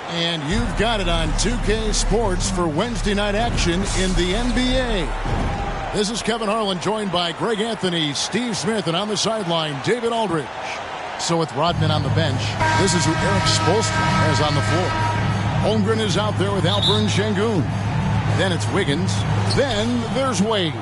And you've got it on 2K Sports for Wednesday night action in the NBA. This is Kevin Harlan, joined by Greg Anthony, Steve Smith, and on the sideline, David Aldridge. So with Rodman on the bench, this is who Eric Spoelstra has on the floor. Holmgren is out there with Alperen Şengün. Then it's Wiggins. Then there's Wade.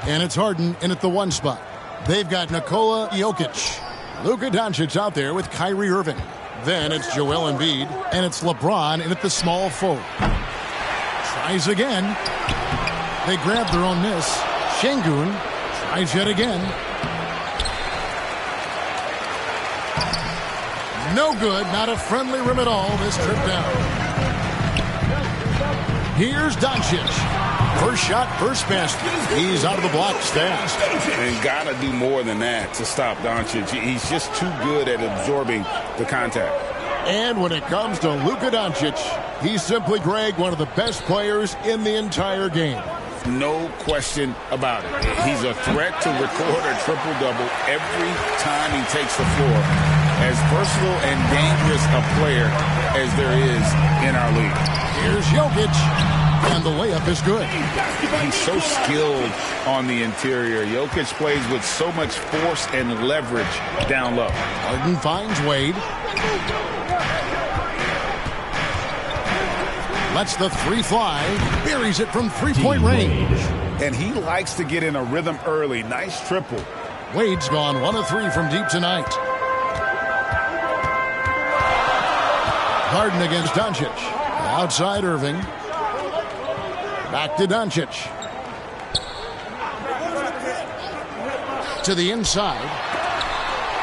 And it's Harden in at the 1 spot. They've got Nikola Jokic. Luka Doncic out there with Kyrie Irving. Then it's Joel Embiid, and it's LeBron in at the small forward. Tries again. They grab their own miss. Şengün tries yet again. No good. Not a friendly rim at all this trip down. Here's Doncic. First shot, first basket. He's out of the blocks fast. And got to do more than that to stop Doncic. He's just too good at absorbing the contact. And when it comes to Luka Doncic, he's simply, Greg, one of the best players in the entire game. No question about it. He's a threat to record a triple-double every time he takes the floor. As versatile and dangerous a player as there is in our league. Here's Jokic. And the layup is good. He's so skilled on the interior. Jokic plays with so much force and leverage down low. Harden finds Wade. Lets the 3 fly. Buries it from 3-point range. And he likes to get in a rhythm early. Nice triple. Wade's gone 1 of 3 from deep tonight. Harden against Doncic. Outside Irving. Back to Doncic. To the inside.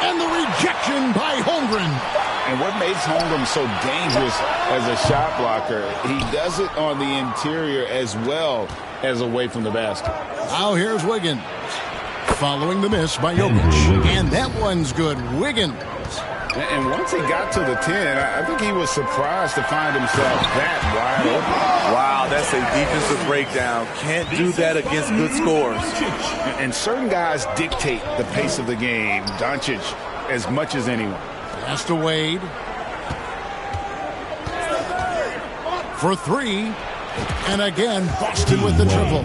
And the rejection by Holmgren. And what makes Holmgren so dangerous as a shot blocker, he does it on the interior as well as away from the basket. Now here's Wiggins. Following the miss by Jokic. And that one's good. Wiggins. And once he got to the 10, I think he was surprised to find himself that wide open. Wow, that's a defensive breakdown. Can't do that against good scores. And certain guys dictate the pace of the game. Doncic as much as anyone. Pass to Wade. For 3. And again, Boston with the triple.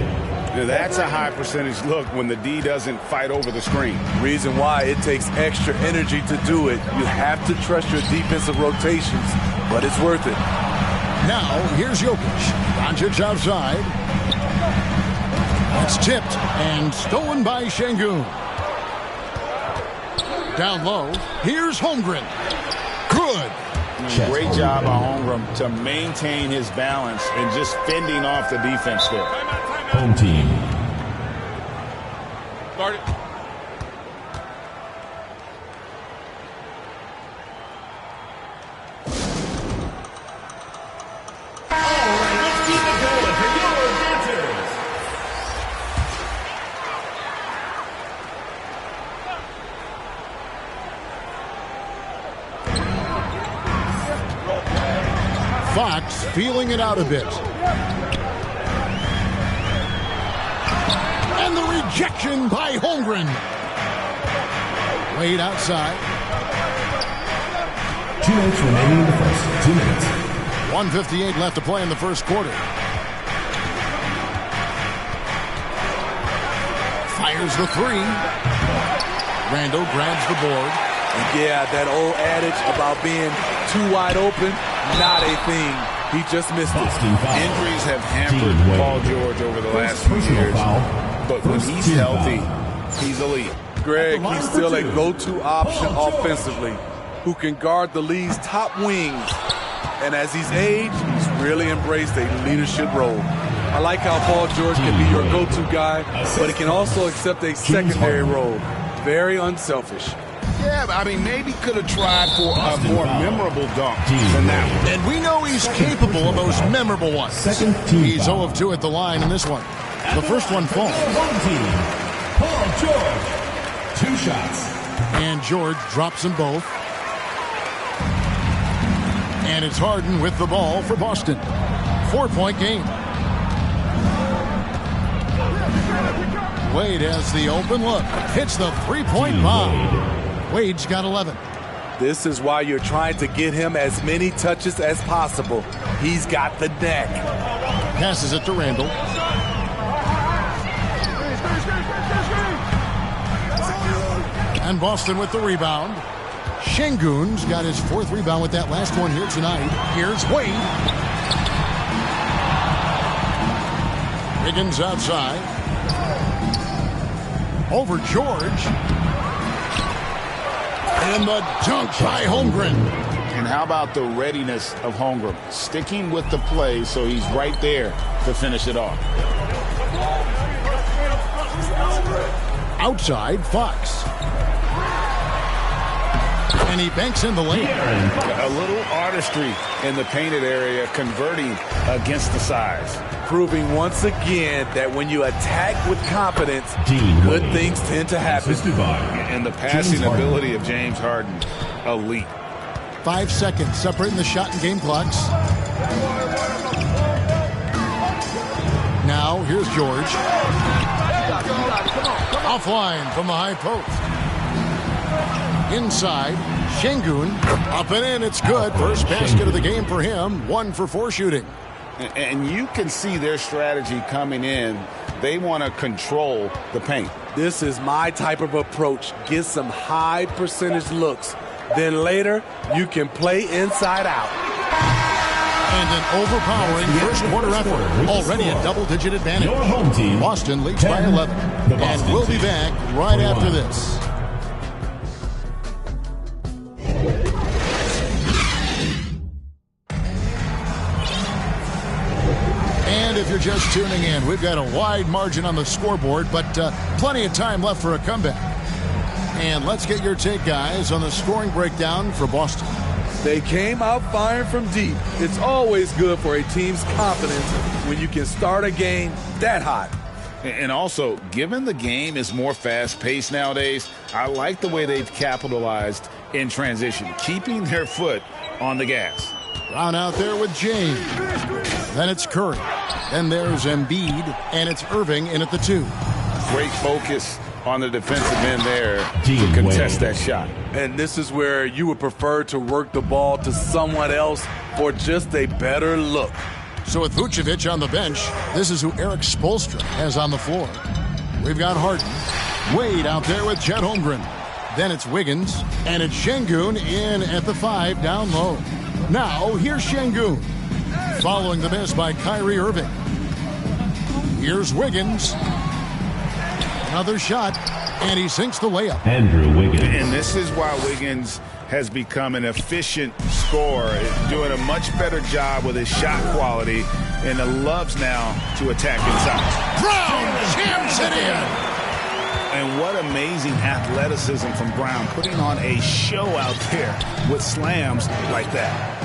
Now that's a high percentage look when the D doesn't fight over the screen. Reason why it takes extra energy to do it. You have to trust your defensive rotations, but it's worth it. Now, here's Jokic. Doncic outside. It's tipped and stolen by Şengün. Down low. Here's Holmgren. Good. Great job by Holmgren to maintain his balance and just fending off the defense there. Home team. Start it. Fox feeling it out a bit. And the rejection by Holmgren. Wade outside. 2 minutes remaining in the first. 2 minutes. 1:58 left to play in the first quarter. Fires the 3. Randall grabs the board. Yeah, that old adage about being too wide open, not a thing. He just missed it. Injuries have hampered Paul George over the last few years. But when he's healthy, he's elite. Greg, he's still a go-to option offensively who can guard the league's top wings. And as he's aged, he's really embraced a leadership role. I like how Paul George can be your go-to guy, but he can also accept a secondary role. Very unselfish. Yeah, I mean, maybe could have tried for a more memorable dunk than that one. And we know he's capable of those memorable ones. He's 0 of 2 at the line in this one. The first one falls. Paul George. 2 shots. And George drops them both. And it's Harden with the ball for Boston. 4-point game. Wade has the open look. Hits the 3-point bomb. Wade's got 11. This is why you're trying to get him as many touches as possible. He's got the neck. Passes it to Randall. And Boston with the rebound. Şengün's got his 4th rebound with that last one here tonight. Here's Wade. Wiggins outside. Over George. And the dunk by Holmgren. And how about the readiness of Holmgren? Sticking with the play so he's right there to finish it off. Outside, Fox. And he banks in the lane. A little artistry in the painted area, converting against the size. Proving once again that when you attack with confidence, good things tend to happen. And the passing ability of James Harden, elite. 5 seconds separating the shot and game clocks. Now, here's George. Offline from the high post. Inside, Şengün. Up and in, it's good. First basket of the game for him. 1 for 4 shooting. And you can see their strategy coming in. They want to control the paint. This is my type of approach. Get some high percentage looks. Then later, you can play inside out. And an overpowering first quarter effort. Already a double-digit advantage. Your home team, Boston leads by 11. And we'll be back right after this. And if you're just tuning in, we've got a wide margin on the scoreboard, but plenty of time left for a comeback. And let's get your take, guys, on the scoring breakdown for Boston. They came out firing from deep. It's always good for a team's confidence when you can start a game that hot. And also, given the game is more fast-paced nowadays, I like the way they've capitalized in transition, keeping their foot on the gas. Brown out there with James. Then it's Curry. Then there's Embiid, and it's Irving in at the 2. Great focus on the defensive end there to contest that shot. And this is where you would prefer to work the ball to someone else for just a better look. So with Vucevic on the bench, this is who Eric Spoelstra has on the floor. We've got Harden. Wade out there with Chet Holmgren. Then it's Wiggins, and it's Şengün in at the 5 down low. Now, here's Şengün. Following the miss by Kyrie Irving. Here's Wiggins. Another shot, and he sinks the layup. Andrew Wiggins. And this is why Wiggins has become an efficient scorer, doing a much better job with his shot quality, and loves now to attack inside. Brown jams it in. And what amazing athleticism from Brown, putting on a show out there with slams like that.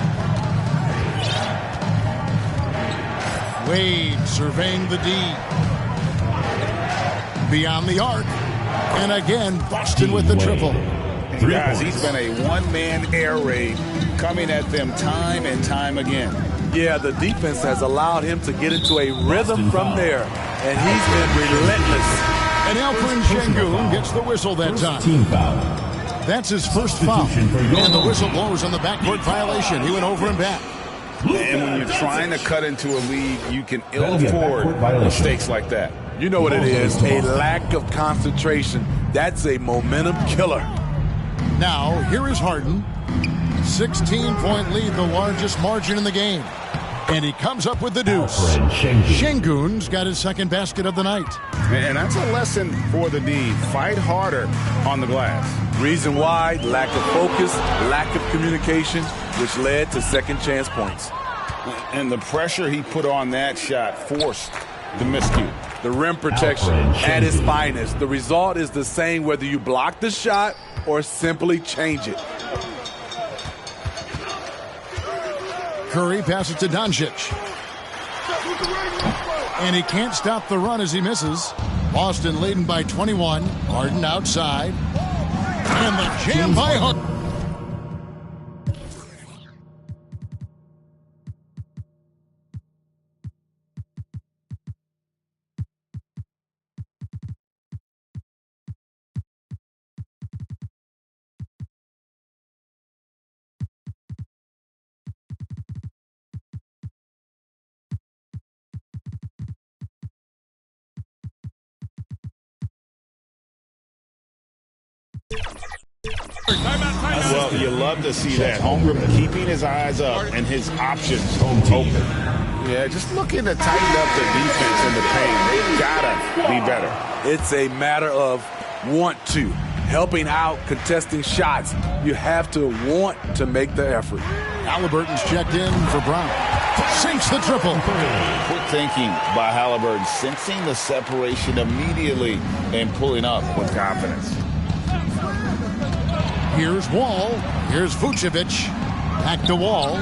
Wade surveying the D. Beyond the arc. And again, Boston with the triple. Guys, he's been a one-man air raid coming at them time and time again. Yeah, the defense has allowed him to get into a rhythm from there, and he's been relentless. And Alperen Şengün gets the whistle that time. Team foul. That's his first foul. And the whistle blows on the backcourt violation. He went over and back. And when you're trying to cut into a lead, you can ill afford mistakes like that. You know what it is, a lack of concentration. That's a momentum killer. Now, here is Harden. 16-point lead, the largest margin in the game. And he comes up with the deuce. Şengün's got his second basket of the night. And that's a lesson for the D. Fight harder on the glass. Reason why, lack of focus, lack of communication, which led to second chance points. And the pressure he put on that shot forced the miscue. The rim protection at its finest. The result is the same whether you block the shot or simply change it. Curry passes to Doncic. And he can't stop the run as he misses. Boston leading by 21. Harden outside. And the jam by Harden. Well, you love to see that. Holmgren keeping his eyes up and his options open. Yeah, just looking to tighten up the defense in the paint. They've got to be better. It's a matter of want to. Helping out, contesting shots. You have to want to make the effort. Halliburton's checked in for Brown. Sinks the triple. Quick thinking by Halliburton, sensing the separation immediately and pulling up with confidence. Here's Wall. Here's Vucevic. Back to Wall.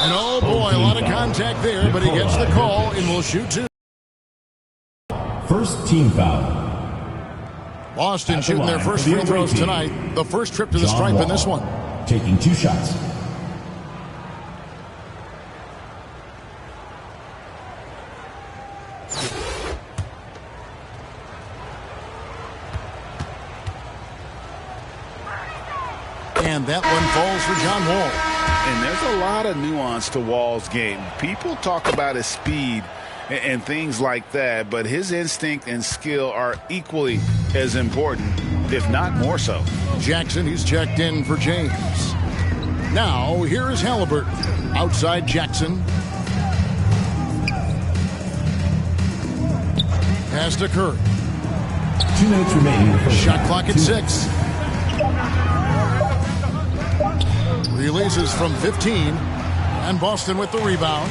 And oh boy, a lot of contact there, but he gets the call and will shoot two. First team foul. Boston shooting their first free throws tonight. The first trip to the stripe in this one. Taking 2 shots. And that one falls for John Wall. And there's a lot of nuance to Wall's game. People talk about his speed and things like that, but his instinct and skill are equally as important, if not more so. Jackson, he's checked in for James. Now, here is Halliburton. Outside Jackson. Pass to Curry. 2 minutes remaining in the first. Shot clock at 6. Releases from 15. And Boston with the rebound.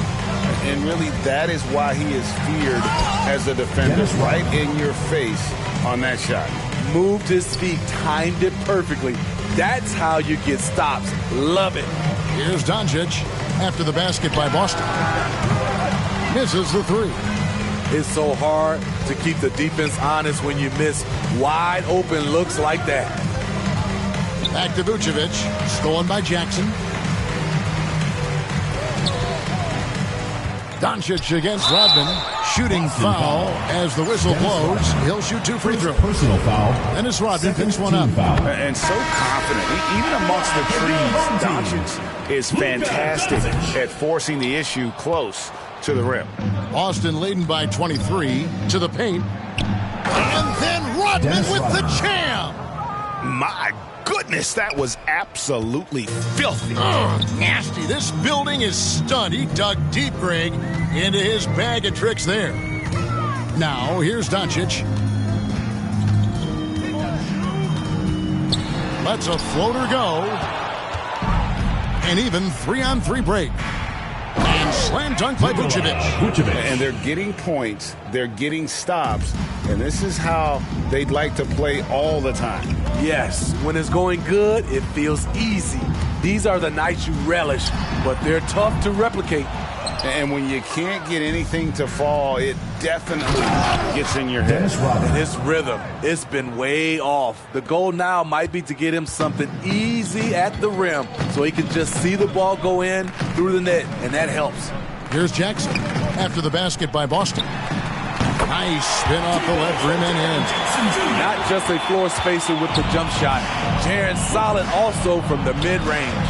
And really, that is why he is feared as a defender. Right in your face on that shot. Moved his feet, timed it perfectly. That's how you get stops. Love it. Here's Doncic after the basket by Boston. Misses the 3. It's so hard to keep the defense honest when you miss wide open looks like that. Back to Vucevic. Stolen by Jackson. Doncic against Rodman. Shooting foul as the whistle blows. He'll shoot 2 free throws. Personal foul. Dennis Rodman picks one up. And so confident. Even amongst the trees, Doncic is fantastic at forcing the issue close to the rim. Boston leading by 23 to the paint. And then Rodman with the jam. My goodness, that was absolutely filthy. Oh, nasty. This building is stunned. He dug deep, Greg, into his bag of tricks there. Now, here's Doncic. Lets a floater go. And even 3-on-3 break. And slam dunk by Vucevic. And they're getting points. They're getting stops. And this is how they'd like to play all the time. Yes, when it's going good, it feels easy. These are the nights you relish, but they're tough to replicate. And when you can't get anything to fall, it definitely gets in your head. And his rhythm, it's been way off. The goal now might be to get him something easy at the rim so he can just see the ball go in through the net, and that helps. Here's Jackson after the basket by Boston. Nice spin off the left rim and in. Not just a floor spacer with the jump shot. Tearing solid also from the mid-range.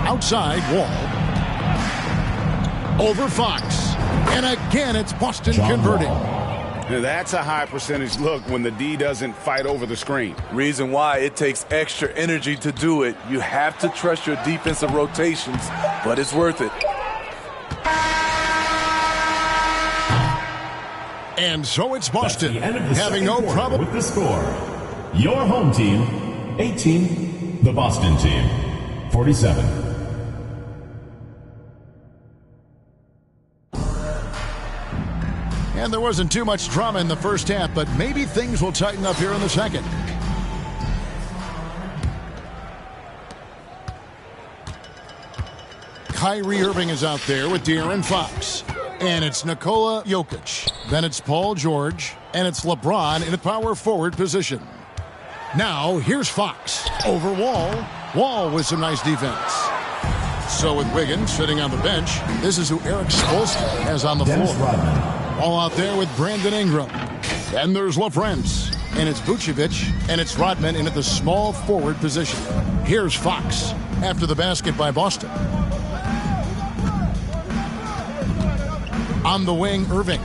Outside Wall. Over Fox. And again, it's Boston converting. Now that's a high percentage look when the D doesn't fight over the screen. Reason why it takes extra energy to do it. You have to trust your defensive rotations, but it's worth it. And so it's Boston having no problem with the score. Your home team, 18. The Boston team, 47. And there wasn't too much drama in the first half, but maybe things will tighten up here in the second. Kyrie Irving is out there with De'Aaron Fox. And it's Nikola Jokic. Then it's Paul George. And it's LeBron in a power forward position. Now, here's Fox. Over Wall. Wall with some nice defense. So with Wiggins sitting on the bench, this is who Eric Spoelstra has on the floor. All out there with Brandon Ingram. Then there's LaFrance. And it's Vucevic. And it's Rodman in at the small forward position. Here's Fox after the basket by Boston. On the wing, Irving.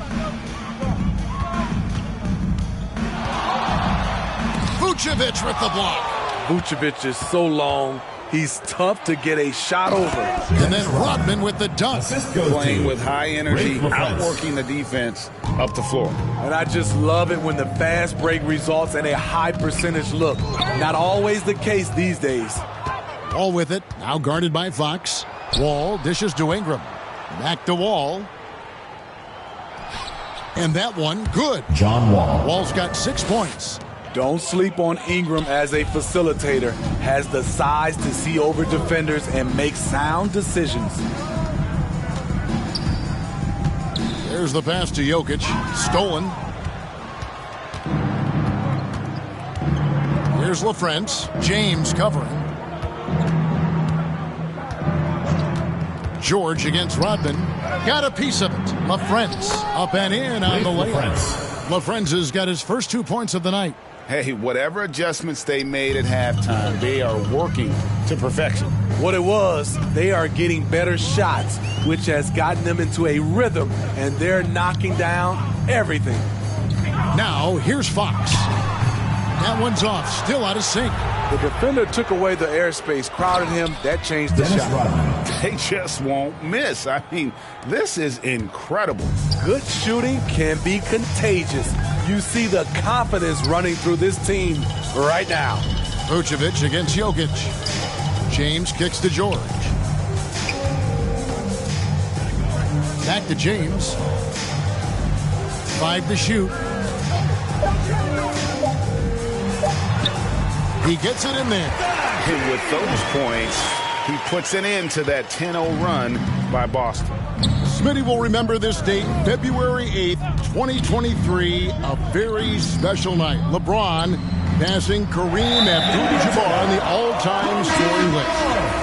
Vucevic with the block. Vucevic is so long. He's tough to get a shot over. And then Rodman with the dunk. Playing with high energy, outworking the defense up the floor. And I just love it when the fast break results in a high percentage look. Not always the case these days. Wall with it, now guarded by Fox. Wall dishes to Ingram. Back to Wall. And that one, good. John Wall. Wall's got 6 points. Don't sleep on Ingram as a facilitator. Has the size to see over defenders and make sound decisions. There's the pass to Jokic. Stolen. Here's LaFrance. James covering. George against Rodman. Got a piece of it. LaFrance up and in on the layup. LaFrance has got his first 2 points of the night. Hey, whatever adjustments they made at halftime, they are working to perfection. What it was, they are getting better shots, which has gotten them into a rhythm, and they're knocking down everything. Now, here's Fox. That one's off, still out of sync. The defender took away the airspace, crowded him. That changed the shot. They just won't miss. I mean, this is incredible. Good shooting can be contagious. You see the confidence running through this team right now. Vucevic against Jokic. James kicks to George. Back to James. 5 to shoot. He gets it in there. And with those points, he puts an end to that 10-0 run by Boston. Smitty will remember this date, February 8th, 2023, a very special night. LeBron passing Kareem Abdul-Jabbar on the all-time scoring list.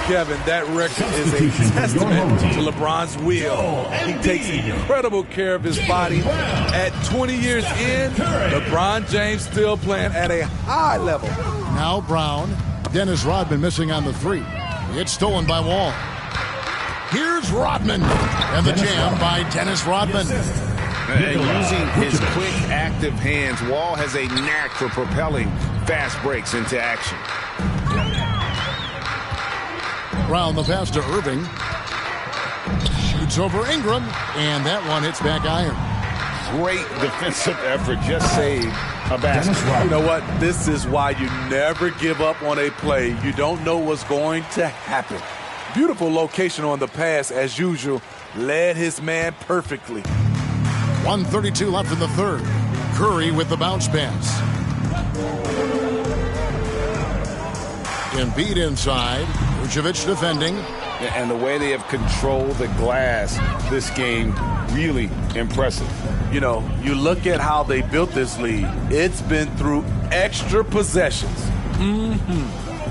Kevin, that record is a testament to LeBron's will. He takes incredible care of his body. At 20 years in, LeBron James still playing at a high level. Now Brown. Dennis Rodman missing on the 3. It's stolen by Wall. Here's Rodman. And the jam by Dennis Rodman. And using his quick, active hands, Wall has a knack for propelling fast breaks into action. Brown the pass to Irving. Shoots over Ingram. And that one hits back iron. Great defensive effort. Just saved a basket. You know what? This is why you never give up on a play. You don't know what's going to happen. Beautiful location on the pass, as usual. Led his man perfectly. 1:32 left in the third. Curry with the bounce pass. Embiid inside. Vucevic defending. And the way they have controlled the glass this game, really impressive. You know, you look at how they built this lead. It's been through extra possessions.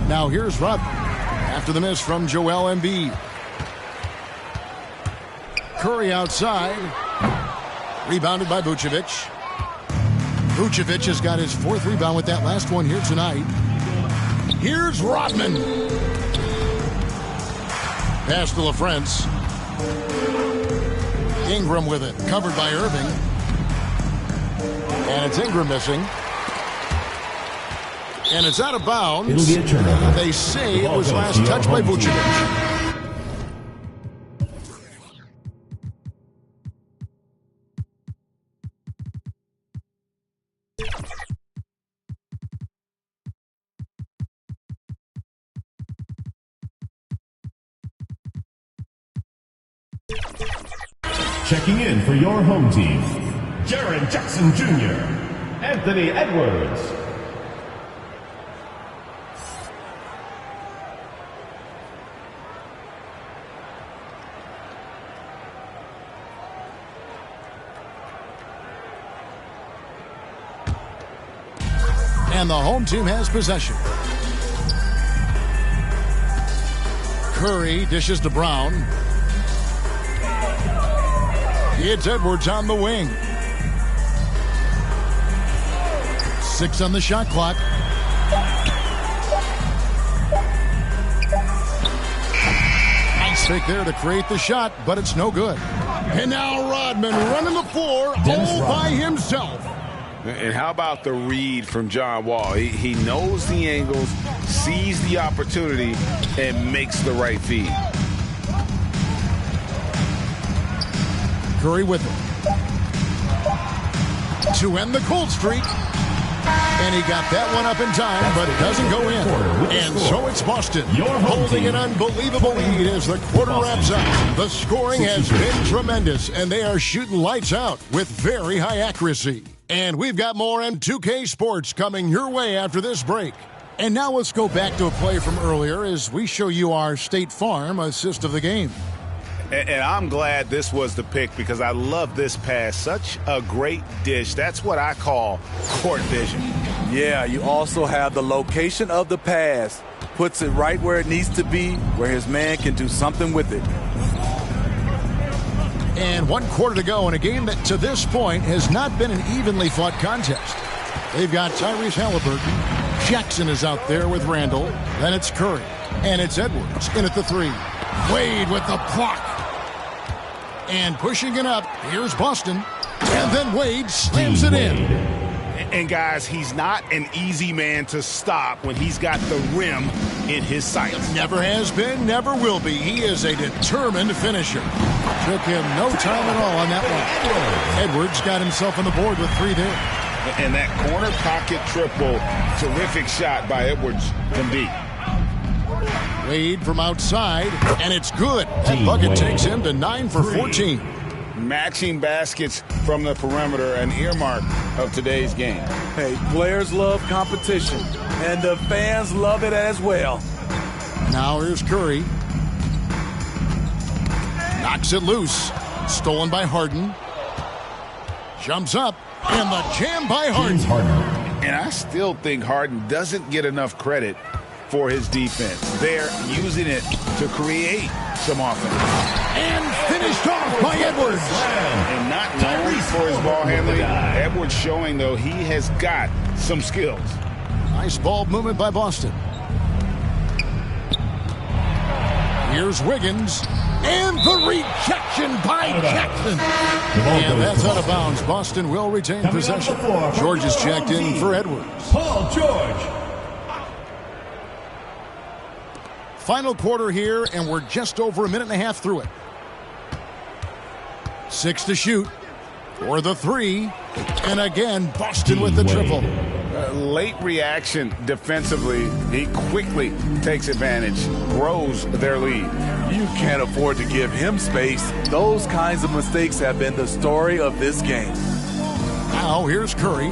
Now here's Rodman after the miss from Joel Embiid. Curry outside. Rebounded by Vucevic. Vucevic has got his 4th rebound with that last one here tonight. Here's Rodman. Pass to LaFrance. Ingram with it. Covered by Irving. And it's Ingram missing. And it's out of bounds. It'll be a turnover. They say it was last touched by Vucevic. Checking in for your home team, Jaren Jackson Jr., Anthony Edwards. And the home team has possession. Curry dishes to Brown. It's Edwards on the wing. 6 on the shot clock. Nice fake there to create the shot, but it's no good. And now Rodman running the floor all by himself. And how about the read from John Wall? He knows the angles, sees the opportunity, and makes the right feed. Curry with it. To end the cold streak. And he got that one up in time, but it doesn't go in. And so it's Boston holding an unbelievable lead as the quarter wraps up. The scoring has been tremendous, and they are shooting lights out with very high accuracy. And we've got more M2K Sports coming your way after this break. And now let's go back to a play from earlier as we show you our State Farm assist of the game. And I'm glad this was the pick because I love this pass. Such a great dish. That's what I call court vision. Yeah, you also have the location of the pass. Puts it right where it needs to be, where his man can do something with it. And 1 quarter to go in a game that to this point has not been an evenly fought contest. They've got Tyrese Halliburton. Jackson is out there with Randall. Then it's Curry. And it's Edwards in at the 3. Wade with the block. And pushing it up, here's Boston. And then Wade slams it in. And guys, he's not an easy man to stop when he's got the rim in his sights. Never has been, never will be. He is a determined finisher. Took him no time at all on that one. Edwards got himself on the board with 3 there. And that corner pocket triple, terrific shot by Edwards from deep. Wade from outside, and it's good. That bucket takes him to 9 for 14. Matching baskets from the perimeter, an earmark of today's game. Hey, players love competition, and the fans love it as well. Now here's Curry. Knocks it loose. Stolen by Harden. Jumps up, and the jam by Harden. And I still think Harden doesn't get enough credit for his defense. They're using it to create some offense. And finished off by Edwards. And not known for his ball handling. Edwards showing, though, he has got some skills. Nice ball movement by Boston. Here's Wiggins. And the rejection by Jackson. And that's out of bounds. Boston will retain possession. George is checked in for Edwards. Paul George. Final quarter here, and we're just over a minute and a half through it. 6 to shoot for the 3. And again, Boston with the triple. Late reaction defensively. He quickly takes advantage, grows their lead. You can't afford to give him space. Those kinds of mistakes have been the story of this game. Now here's Curry.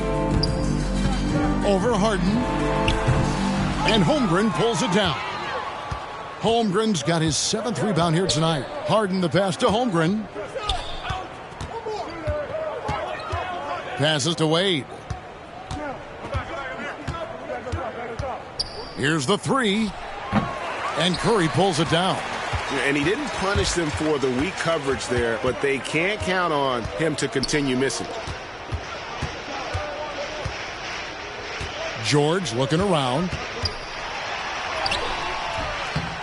Over Harden. And Holmgren pulls it down. Holmgren's got his 7th rebound here tonight. Harden the pass to Holmgren. Passes to Wade. Here's the 3. And Curry pulls it down. And he didn't punish them for the weak coverage there, but they can't count on him to continue missing. George looking around.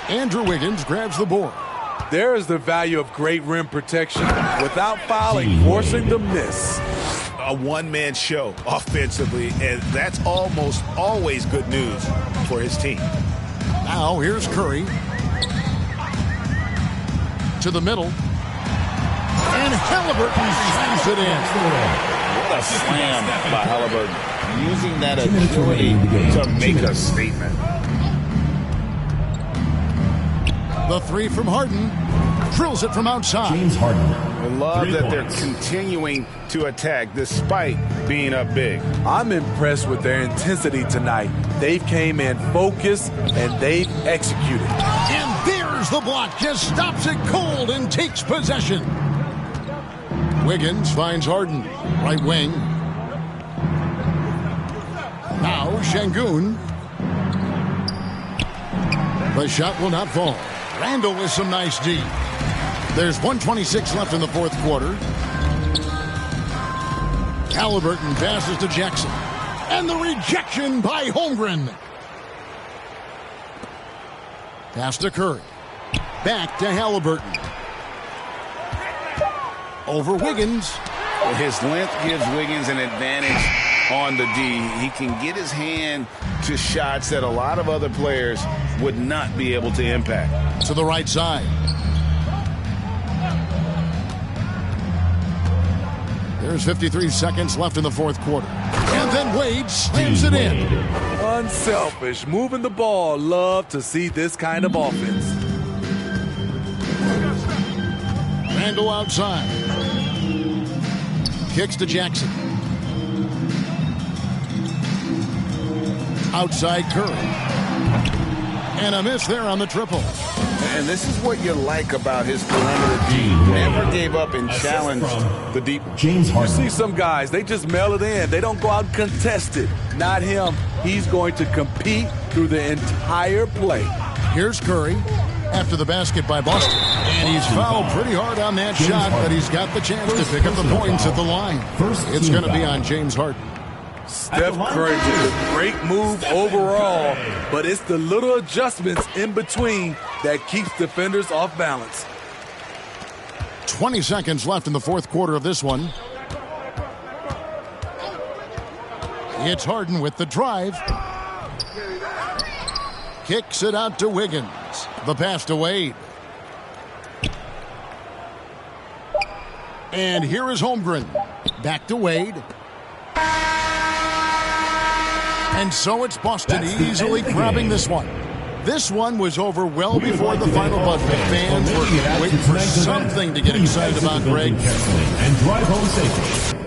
Andrew Wiggins grabs the board. There is the value of great rim protection without fouling, forcing the miss. A one-man show offensively, and that's almost always good news for his team. Now here's Curry. To the middle. And Halliburton slams it in. What a slam by Halliburton. Using that agility to make a statement. The 3 from Harden. Drills it from outside. James Harden. I love that they're continuing to attack despite being up big. I'm impressed with their intensity tonight. They've came in focused and they've executed. And there's the block. Just stops it cold and takes possession. Wiggins finds Harden. Right wing. Now Şengün. The shot will not fall. Randall with some nice D. There's 1:26 left in the 4th quarter. Halliburton passes to Jackson. And the rejection by Holmgren. Pass to Curry. Back to Halliburton. Over Wiggins. His length gives Wiggins an advantage on the D. He can get his hand to shots that a lot of other players would not be able to impact. To the right side. There's 53 seconds left in the fourth quarter. And then Wade slams it in. Unselfish, moving the ball. Love to see this kind of offense. Randall outside. Kicks to Jackson. Outside Curry. And a miss there on the triple. And this is what you like about his perimeter D. Never gave up and challenged the deep. James Harden. You see some guys, they just mail it in. They don't go out and contest it. Not him. He's going to compete through the entire play. Here's Curry after the basket by Boston. And he's fouled pretty hard on that shot, but he's got the chance to pick up the points at the line. It's going to be on James Harden. Steph Curry with a great move overall, but it's the little adjustments in between that keeps defenders off balance. 20 seconds left in the fourth quarter of this one. It's Harden with the drive. Kicks it out to Wiggins. The pass to Wade. And here is Holmgren. Back to Wade. And so it's Boston easily grabbing this one. This one was over well before the final buzzer. Fans were waiting for something to get excited about, Greg. And drive home safely.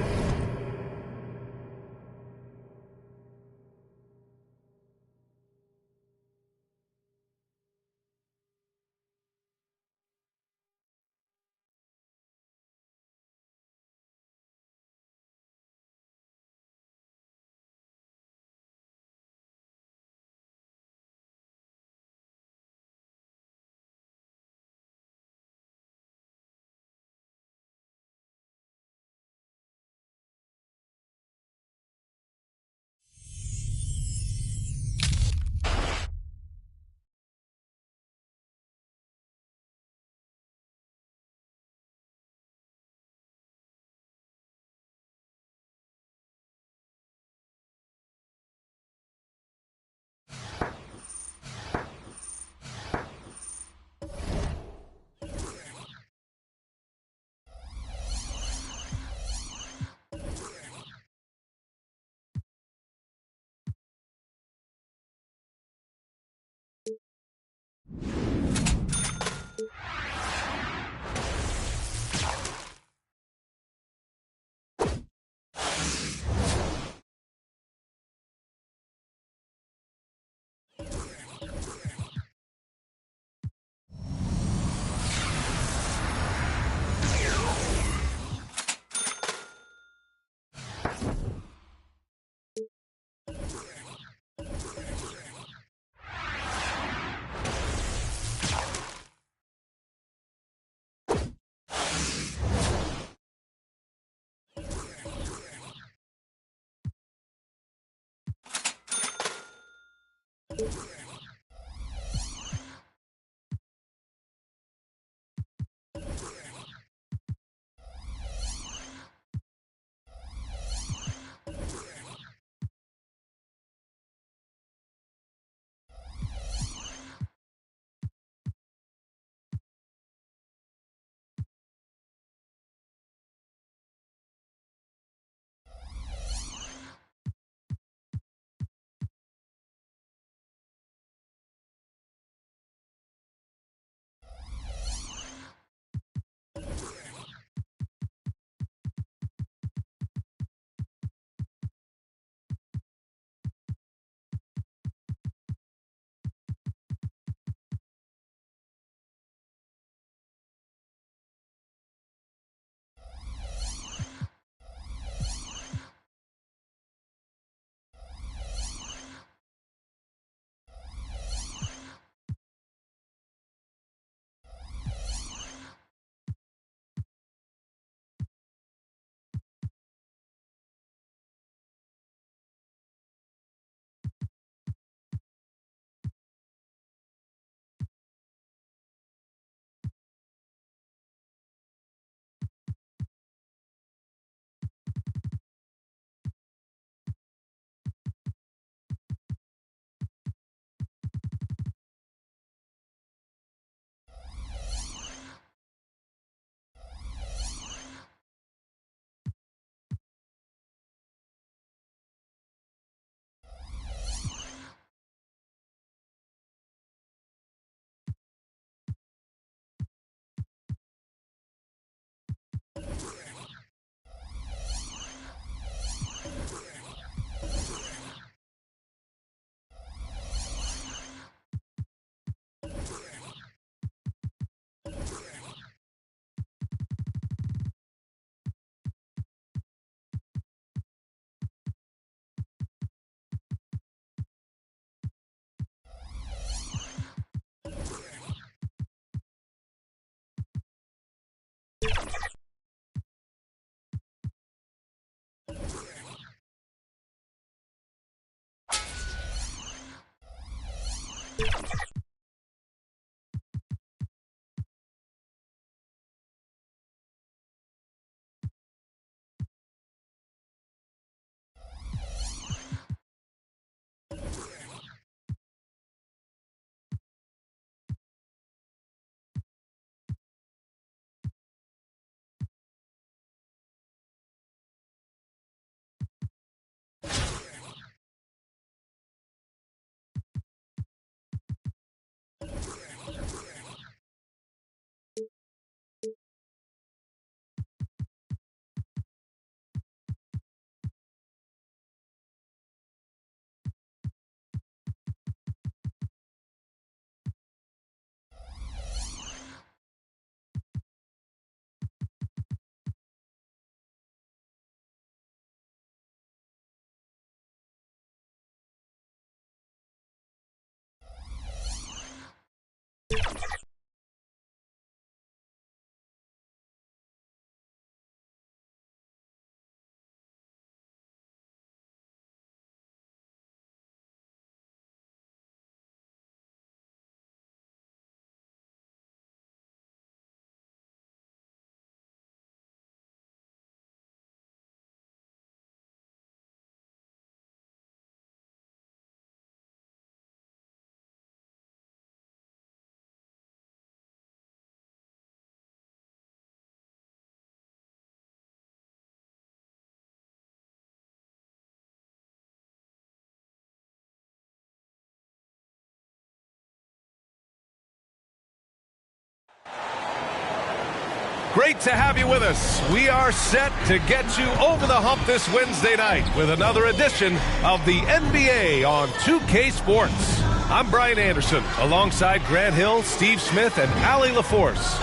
Great to have you with us. We are set to get you over the hump this Wednesday night with another edition of the NBA on 2K Sports. I'm Brian Anderson, alongside Grant Hill, Steve Smith, and Allie LaForce.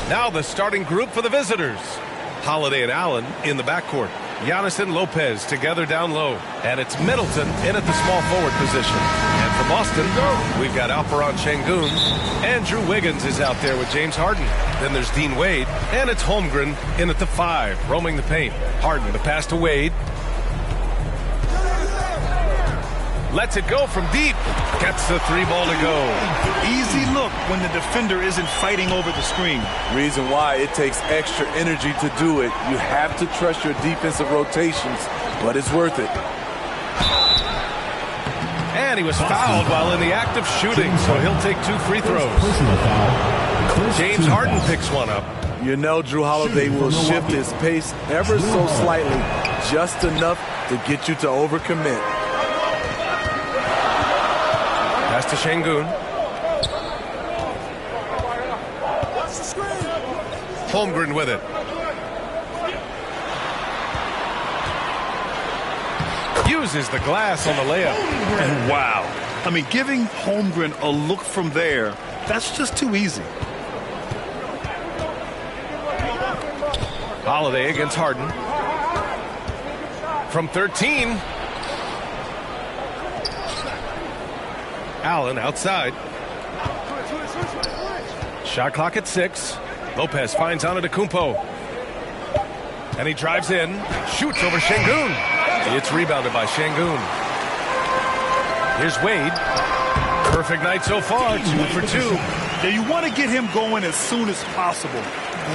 Now the starting group for the visitors. Holiday and Allen in the backcourt. Giannis and Lopez together down low. And it's Middleton in at the small forward position. And for Boston, we've got Alperen Şengün. Andrew Wiggins is out there with James Harden. Then there's Dean Wade. And it's Holmgren in at the 5, roaming the paint. Harden, the pass to Wade. Lets it go from deep. Gets the 3 ball to go. Easy look when the defender isn't fighting over the screen. Reason why it takes extra energy to do it. You have to trust your defensive rotations, but it's worth it. And he was fouled while in the act of shooting, so he'll take 2 free throws. James Harden picks one up. You know Drew Holiday will shift his pace ever so slightly, just enough to get you to overcommit. Pass to Şengün. Holmgren with it. Uses the glass on the layup. And wow. I mean, giving Holmgren a look from there, that's just too easy. Holiday against Harden. From 13. Allen outside. Shot clock at 6. Lopez finds Antetokounmpo. And he drives in. Shoots over Şengün. It's rebounded by Şengün. Here's Wade. Perfect night so far. 2 for 2. Yeah, you want to get him going as soon as possible.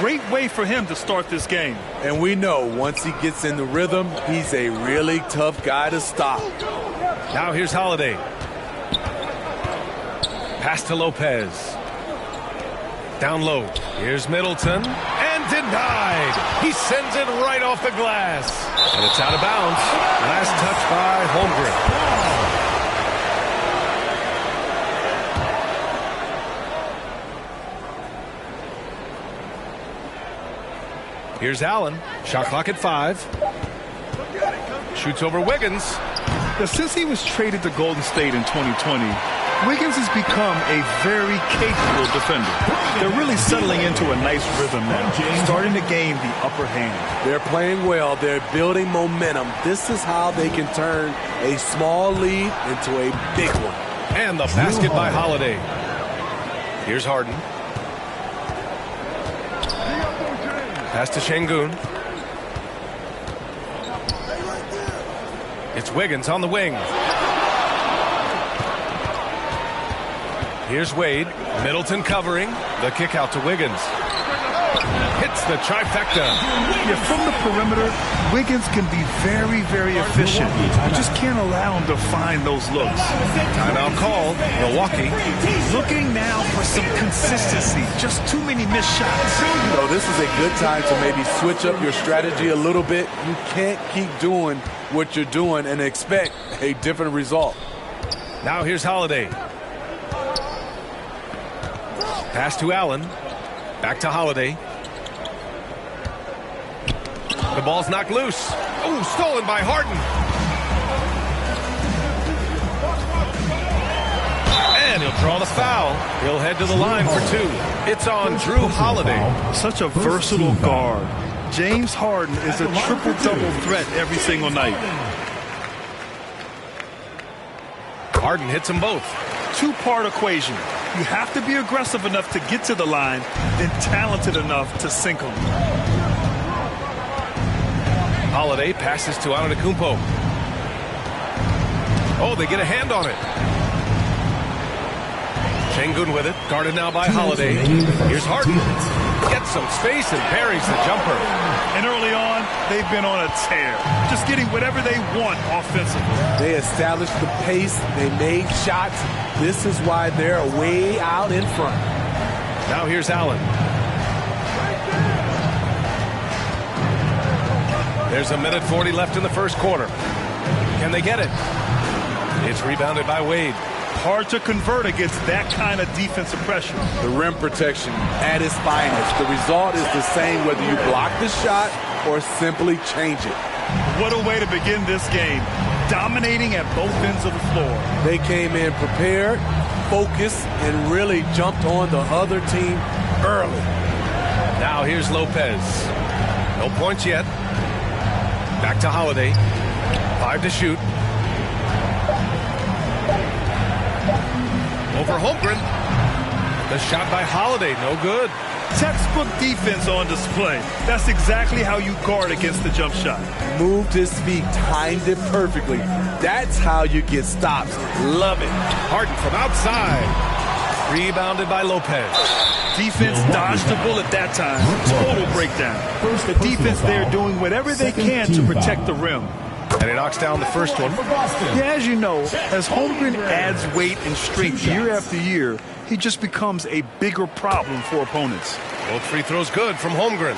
Great way for him to start this game. And we know once he gets in the rhythm, he's a really tough guy to stop. Now here's Holiday. Pass to Lopez. Down low. Here's Middleton. And denied. He sends it right off the glass. And it's out of bounds. Last touch by Holmgren. Here's Allen. Shot clock at 5. Shoots over Wiggins. Now, since he was traded to Golden State in 2020, Wiggins has become a very capable defender. They're really settling into a nice rhythm now, starting to gain the upper hand. They're playing well. They're building momentum. This is how they can turn a small lead into a big one. And the basket by Holiday. Here's Harden. Pass to Şengün. It's Wiggins on the wing. Here's Wade. Middleton covering. The kick out to Wiggins. Hits the trifecta. Yeah, from the perimeter, Wiggins can be very, very efficient. You just can't allow him to find those looks. Timeout called. Milwaukee. Looking now for some consistency. Just too many missed shots. So this is a good time to maybe switch up your strategy a little bit. You can't keep doing what you're doing and expect a different result. Now here's Holiday. Pass to Allen. Back to Holiday. The ball's knocked loose. Oh, stolen by Harden. And he'll draw the foul. He'll head to the line for 2. It's on Drew Holiday. Such a versatile guard. James Harden is a triple-double threat every single night. Harden hits them both. 2-part equation. You have to be aggressive enough to get to the line, then talented enough to sink them. Holiday passes to Antetokounmpo. Oh, they get a hand on it. Şengün with it. Guarded now by Holiday. Here's Harden. Gets some space and buries the jumper. And early on, they've been on a tear. Just getting whatever they want offensively. They established the pace. They made shots. This is why they're way out in front. Now here's Allen. There's a minute 40 left in the first quarter. Can they get it? It's rebounded by Wade. hard to convert against that kind of defensive pressure. The rim protection at its finest. The result is the same whether you block the shot or simply change it. What a way to begin this game. Dominating at both ends of the floor. They came in prepared, focused, and really jumped on the other team early. Now here's Lopez. No points yet. Back to Holiday. 5 to shoot. Over Holmgren. The shot by Holiday, no good. Textbook defense on display. That's exactly how you guard against the jump shot. Moved his feet, timed it perfectly. That's how you get stops. Love it. Harden from outside. Rebounded by Lopez. Defense dodged the bullet that time. Total breakdown. The defense there doing whatever they can to protect the rim. And he knocks down the first one. Yeah, as you know, as Holmgren adds weight and strength year after year, he just becomes a bigger problem for opponents. Both free throws good from Holmgren.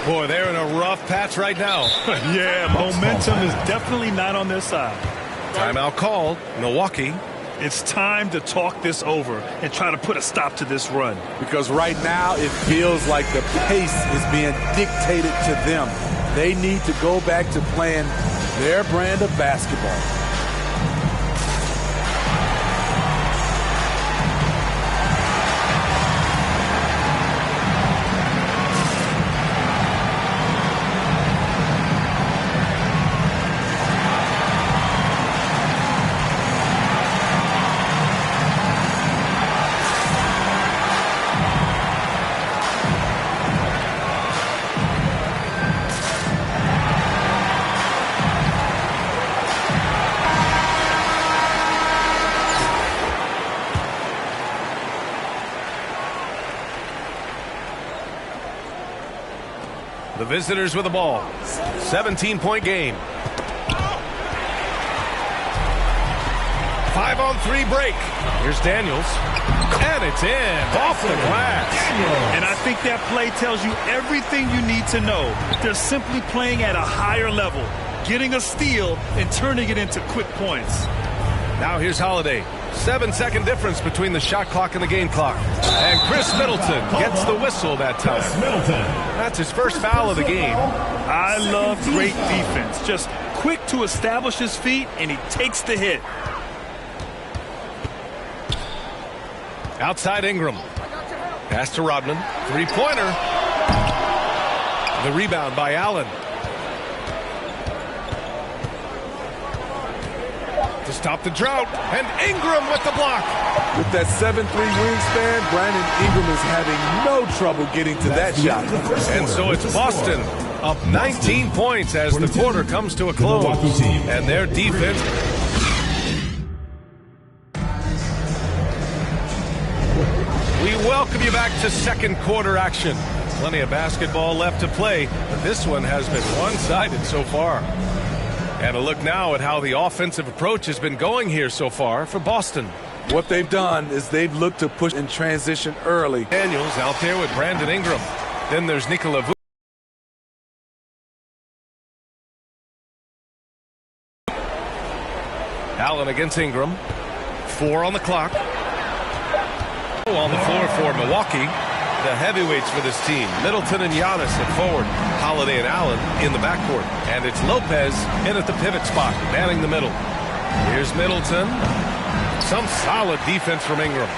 Boy, they're in a rough patch right now. Yeah, momentum is definitely not on their side. Timeout called. Milwaukee. It's time to talk this over and try to put a stop to this run. Because right now it feels like the pace is being dictated to them. They need to go back to playing their brand of basketball. The visitors with the ball. 17-point game. 5-on-3 break. Here's Daniels. And it's in. Off the glass. And I think that play tells you everything you need to know. They're simply playing at a higher level, getting a steal and turning it into quick points. Now here's Holiday. 7-second difference between the shot clock and the game clock. And Chris Middleton gets the whistle that time. That's his first foul of the game. I love great defense. Just quick to establish his feet, and he takes the hit. Outside Ingram. Pass to Rodman. Three-pointer. The rebound by Allen. To stop the drought, and Ingram with the block. With that 7'3" wingspan, Brandon Ingram is having no trouble getting to that shot. And so it's Boston up 19 points as the quarter comes to a close. And their defense. We welcome you back to second quarter action. Plenty of basketball left to play, but this one has been one-sided so far. And a look now at how the offensive approach has been going here so far for Boston. What they've done is they've looked to push in transition early. Daniels out there with Brandon Ingram. Then there's Nikola Vucevic. Allen against Ingram. 4 on the clock. On the floor for Milwaukee. The heavyweights for this team, Middleton and Giannis at forward, Holiday and Allen in the backcourt. And it's Lopez in at the pivot spot, manning the middle. Here's Middleton. Some solid defense from Ingram.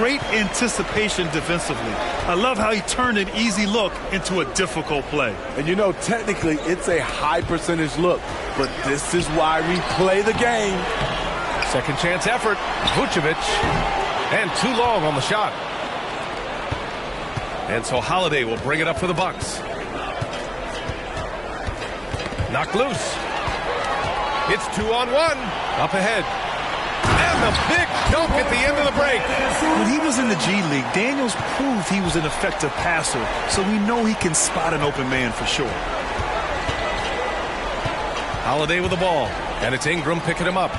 Great anticipation defensively. I love how he turned an easy look into a difficult play. And you know, technically, it's a high percentage look, but this is why we play the game. Second chance effort, Vucevic, and too long on the shot. And so Holiday will bring it up for the Bucks. Knocked loose. It's 2-on-1. Up ahead. And the big dunk at the end of the break. When he was in the G League, Daniels proved he was an effective passer, so we know he can spot an open man for sure. Holiday with the ball, and it's Ingram picking him up.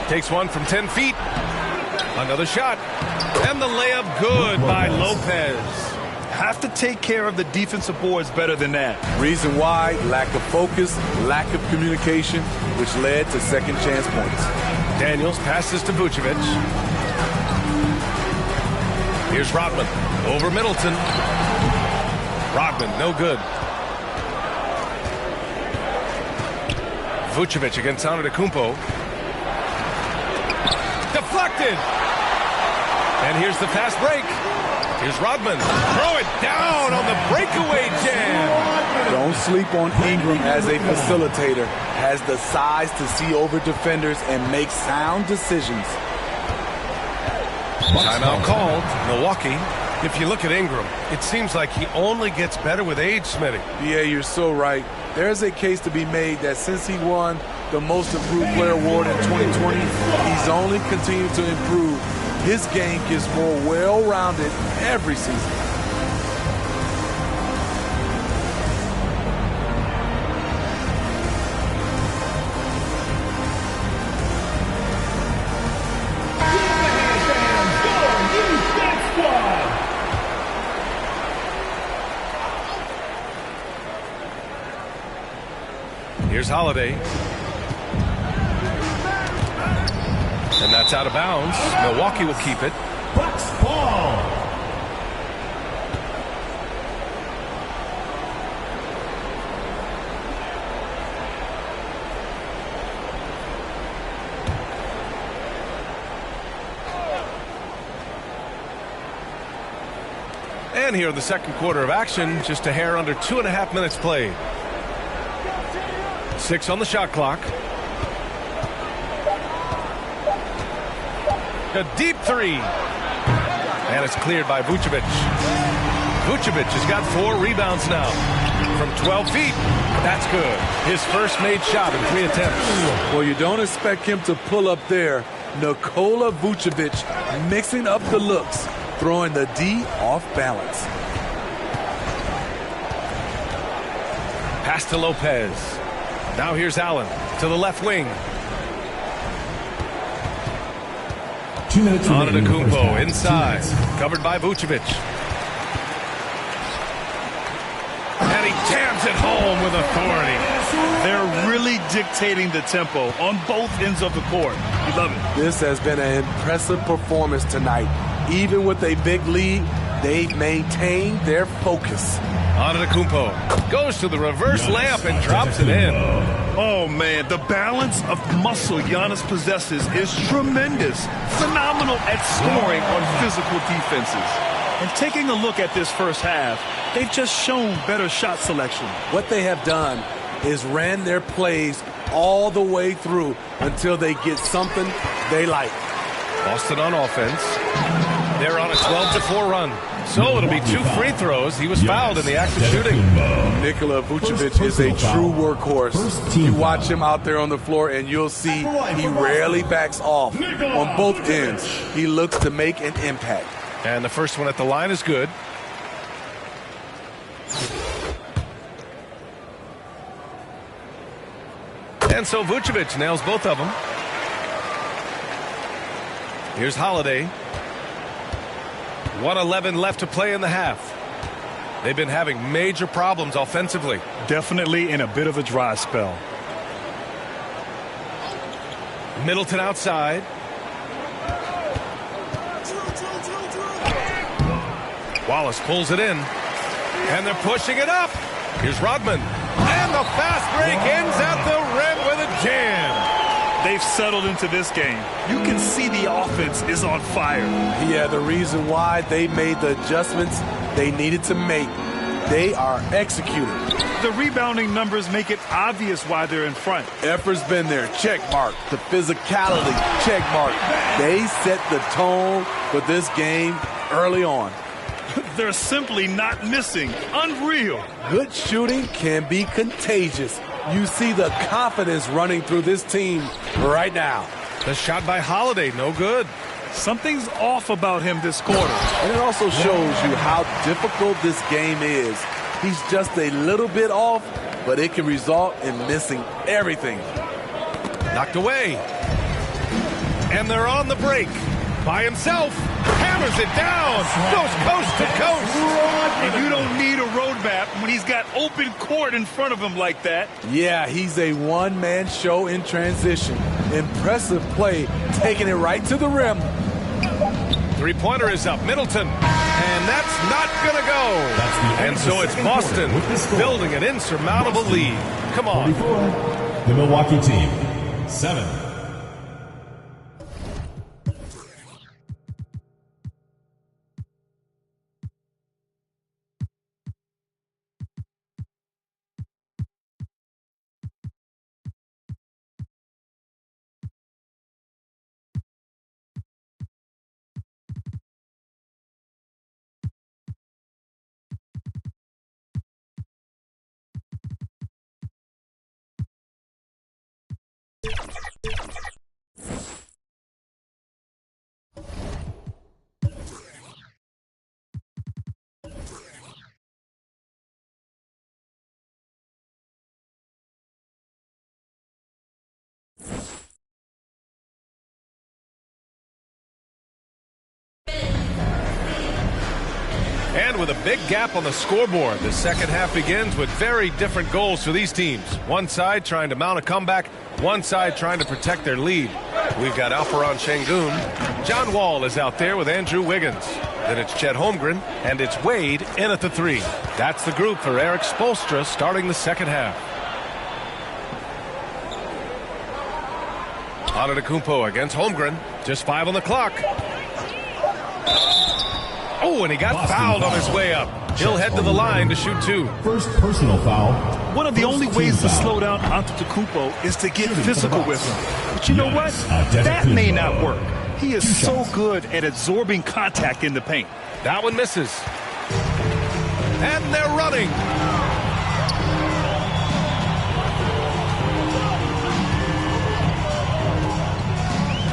Takes one from 10 feet. Another shot. And the layup good by Lopez. Have to take care of the defensive boards better than that. Reason why, lack of focus, lack of communication, which led to second chance points. Daniels passes to Vucevic. Here's Rodman over Middleton. Rodman, no good. Vucevic against Antetokounmpo. Deflected. And here's the fast break. Here's Rodman. Throw it down on the breakaway jam. Don't sleep on Ingram as a facilitator. Has the size to see over defenders and make sound decisions. Timeout called. Milwaukee. If you look at Ingram, it seems like he only gets better with age, Smitty. Yeah, you're so right. There's a case to be made that since he won the Most Improved Player Award in 2020, he's only continued to improve. His game gets more well-rounded every season. Here's Holiday. And that's out of bounds. Milwaukee will keep it. Bucks ball. And here in the second quarter of action, just a hair under 2.5 minutes played. 6 on the shot clock. A deep three. And it's cleared by Vucevic. Vucevic has got 4 rebounds now. From 12 feet. That's good. His first made shot in 3 attempts. Well, you don't expect him to pull up there. Nikola Vucevic mixing up the looks, throwing the D off balance. Pass to Lopez. Now here's Allen to the left wing. 2 minutes remaining. Antetokounmpo inside. Covered by Vucevic. And he jams it home with authority. They're really dictating the tempo on both ends of the court. You love it. This has been an impressive performance tonight. Even with a big lead, they've maintained their focus. Antetokounmpo goes to the reverse layup and drops it in. Oh, man, the balance of muscle Giannis possesses is tremendous. Phenomenal at scoring on physical defenses. And taking a look at this first half, they've just shown better shot selection. What they have done is ran their plays all the way through until they get something they like. Boston on offense. They're on a 12-4 run. So it'll be 2 free throws. He was fouled in the act of shooting. Nikola Vucevic is a true workhorse. You watch him out there on the floor and you'll see he rarely backs off. On both ends, he looks to make an impact. And the first one at the line is good. And so Vucevic nails both of them. Here's Holiday. 1:11 left to play in the half. They've been having major problems offensively. Definitely in a bit of a dry spell. Middleton outside. Wallace pulls it in. And they're pushing it up. Here's Rodman. And the fast break ends at the rim with a jam. They've settled into this game. You can see the offense is on fire. Yeah, the reason why they made the adjustments they needed to make. They are executing. The rebounding numbers make it obvious why they're in front. Effort's been there. Check mark. The physicality. Check mark. They set the tone for this game early on. They're simply not missing. Unreal. Good shooting can be contagious. You see the confidence running through this team right now. The shot by Holiday, no good. Something's off about him this quarter. And it also shows you how difficult this game is. He's just a little bit off, but it can result in missing everything. Knocked away. And they're on the break. By himself. hammers it down, goes coast to coast. And you don't need a roadmap when he's got open court in front of him like that. Yeah, he's a one-man show in transition. Impressive play, taking it right to the rim. Three-pointer is up, Middleton. And that's not going to go. And so it's Boston building an insurmountable lead. Come on. 44, the Milwaukee team, 7. And with a big gap on the scoreboard, the second half begins with very different goals for these teams. One side trying to mount a comeback, one side trying to protect their lead. We've got Alperen Şengün. John Wall is out there with Andrew Wiggins. Then it's Chet Holmgren, and it's Wade in at the 3. That's the group for Eric Spoelstra starting the second half. Antetokounmpo against Holmgren. Just 5 on the clock. Oh, and he got fouled on his way up. He'll head to the line to shoot 2. First personal foul. One of the only ways to slow down Antetokounmpo is to get physical with him. But you know what? That may not work. He is so good at absorbing contact in the paint. That one misses. And they're running.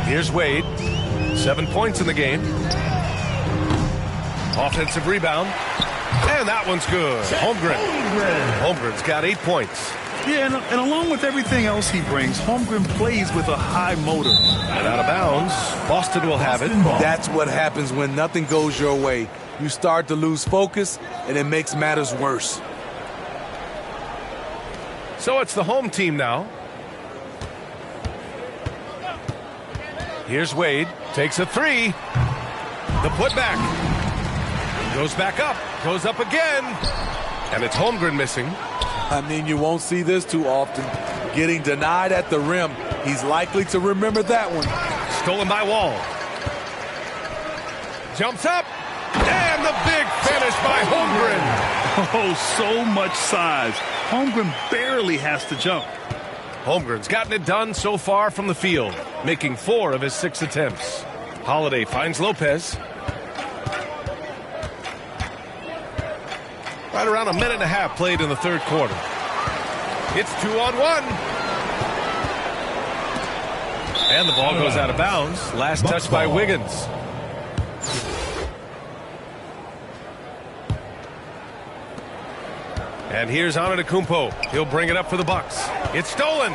Here's Wade. 7 points in the game. Offensive rebound. And that one's good. Holmgren. Holmgren's got 8 points. Yeah, and along with everything else he brings, Holmgren plays with a high motor. And out of bounds, Boston will have it. That's what happens when nothing goes your way. You start to lose focus, and it makes matters worse. So it's the home team now. Here's Wade. Takes a 3. The putback. Goes back up. Goes up again. And it's Holmgren missing. I mean, you won't see this too often. Getting denied at the rim. He's likely to remember that one. Stolen by Wall. Jumps up. And the big finish by Holmgren. Oh, so much size. Holmgren barely has to jump. Holmgren's gotten it done so far from the field, making 4 of his 6 attempts. Holiday finds Lopez. Right around a minute and a half played in the third quarter. It's 2-on-1. And the ball goes out of bounds. Last touch by Wiggins. And here's Antetokounmpo. He'll bring it up for the Bucks. It's stolen.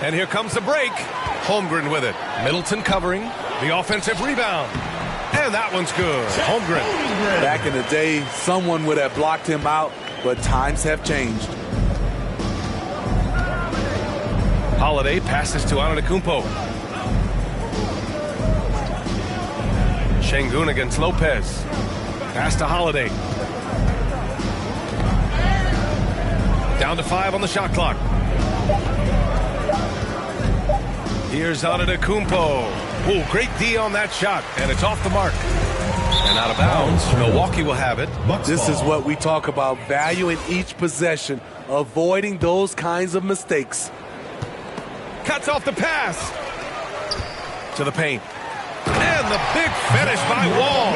And here comes the break. Holmgren with it. Middleton covering. The offensive rebound. And that one's good. Holmgren. Back in the day, someone would have blocked him out, but times have changed. Holiday passes to Antetokounmpo. Şengün against Lopez. Pass to Holiday. Down to 5 on the shot clock. Here's Antetokounmpo. Ooh, great D on that shot, and it's off the mark. And out of bounds, Milwaukee will have it. This is what we talk about, valuing each possession, avoiding those kinds of mistakes. Cuts off the pass. To the paint. And the big finish by Wall.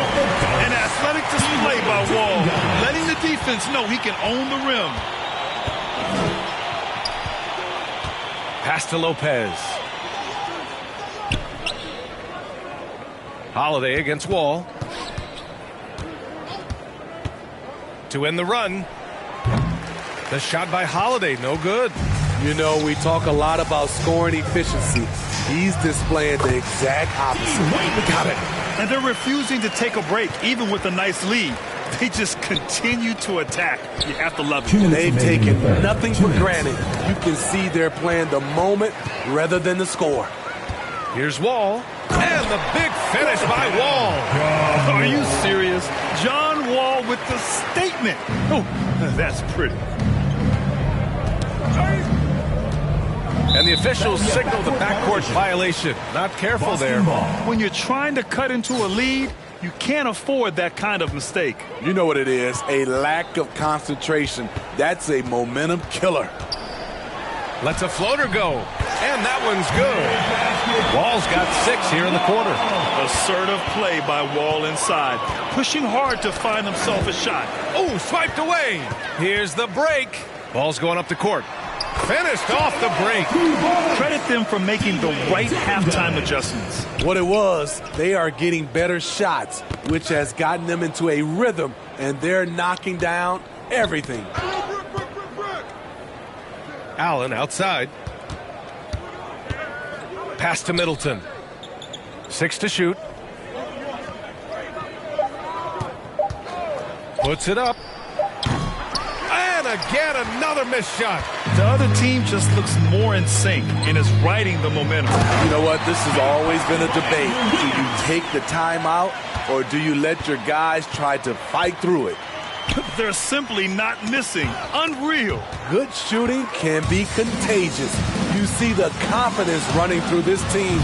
An athletic display by Wall, letting the defense know he can own the rim. Pass to Lopez. Holiday against Wall. To end the run. The shot by Holiday, no good. You know, we talk a lot about scoring efficiency. He's displaying the exact opposite. Got it. And they're refusing to take a break, even with a nice lead. They just continue to attack. You have to love it. They've taken nothing for granted. You can see they're playing the moment rather than the score. Here's Wall. And the big finish by Wall. Are you serious? John Wall with the statement. Oh, that's pretty. And the officials signal the backcourt violation. Not careful there. When you're trying to cut into a lead, you can't afford that kind of mistake. You know what it is, a lack of concentration. That's a momentum killer. Lets a floater go. And that one's good. Wall's got 6 here in the quarter. Assertive play by Wall inside. Pushing hard to find himself a shot. Oh, swiped away. Here's the break. Ball's going up the court. Finished off the break. Credit them for making the right halftime adjustments. What it was, they are getting better shots, which has gotten them into a rhythm, and they're knocking down everything. Allen outside. Pass to Middleton. 6 to shoot. Puts it up. And again, another missed shot. The other team just looks more in sync and is riding the momentum. You know what? This has always been a debate. Do you take the timeout, or do you let your guys try to fight through it? They're simply not missing. Unreal. Good shooting can be contagious. You see the confidence running through this team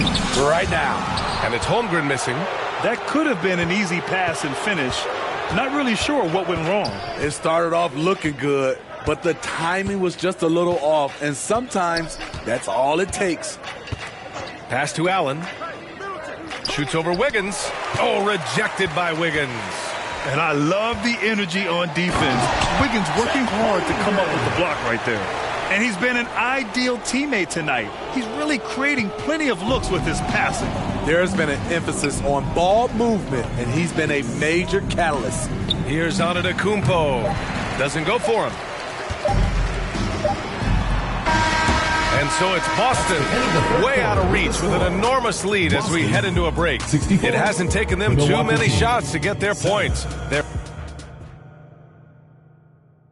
right now. And it's Holmgren missing. That could have been an easy pass and finish. Not really sure what went wrong. It started off looking good, but the timing was just a little off, and sometimes that's all it takes. Pass to Allen. Shoots over Wiggins. Oh, rejected by Wiggins. And I love the energy on defense. Wiggins working hard to come up with the block right there. And he's been an ideal teammate tonight. He's really creating plenty of looks with his passing. There's been an emphasis on ball movement, and he's been a major catalyst. Here's Antetokounmpo. Doesn't go for him. And so it's Boston way out of reach with an enormous lead as we head into a break. It hasn't taken them too many shots to get their points.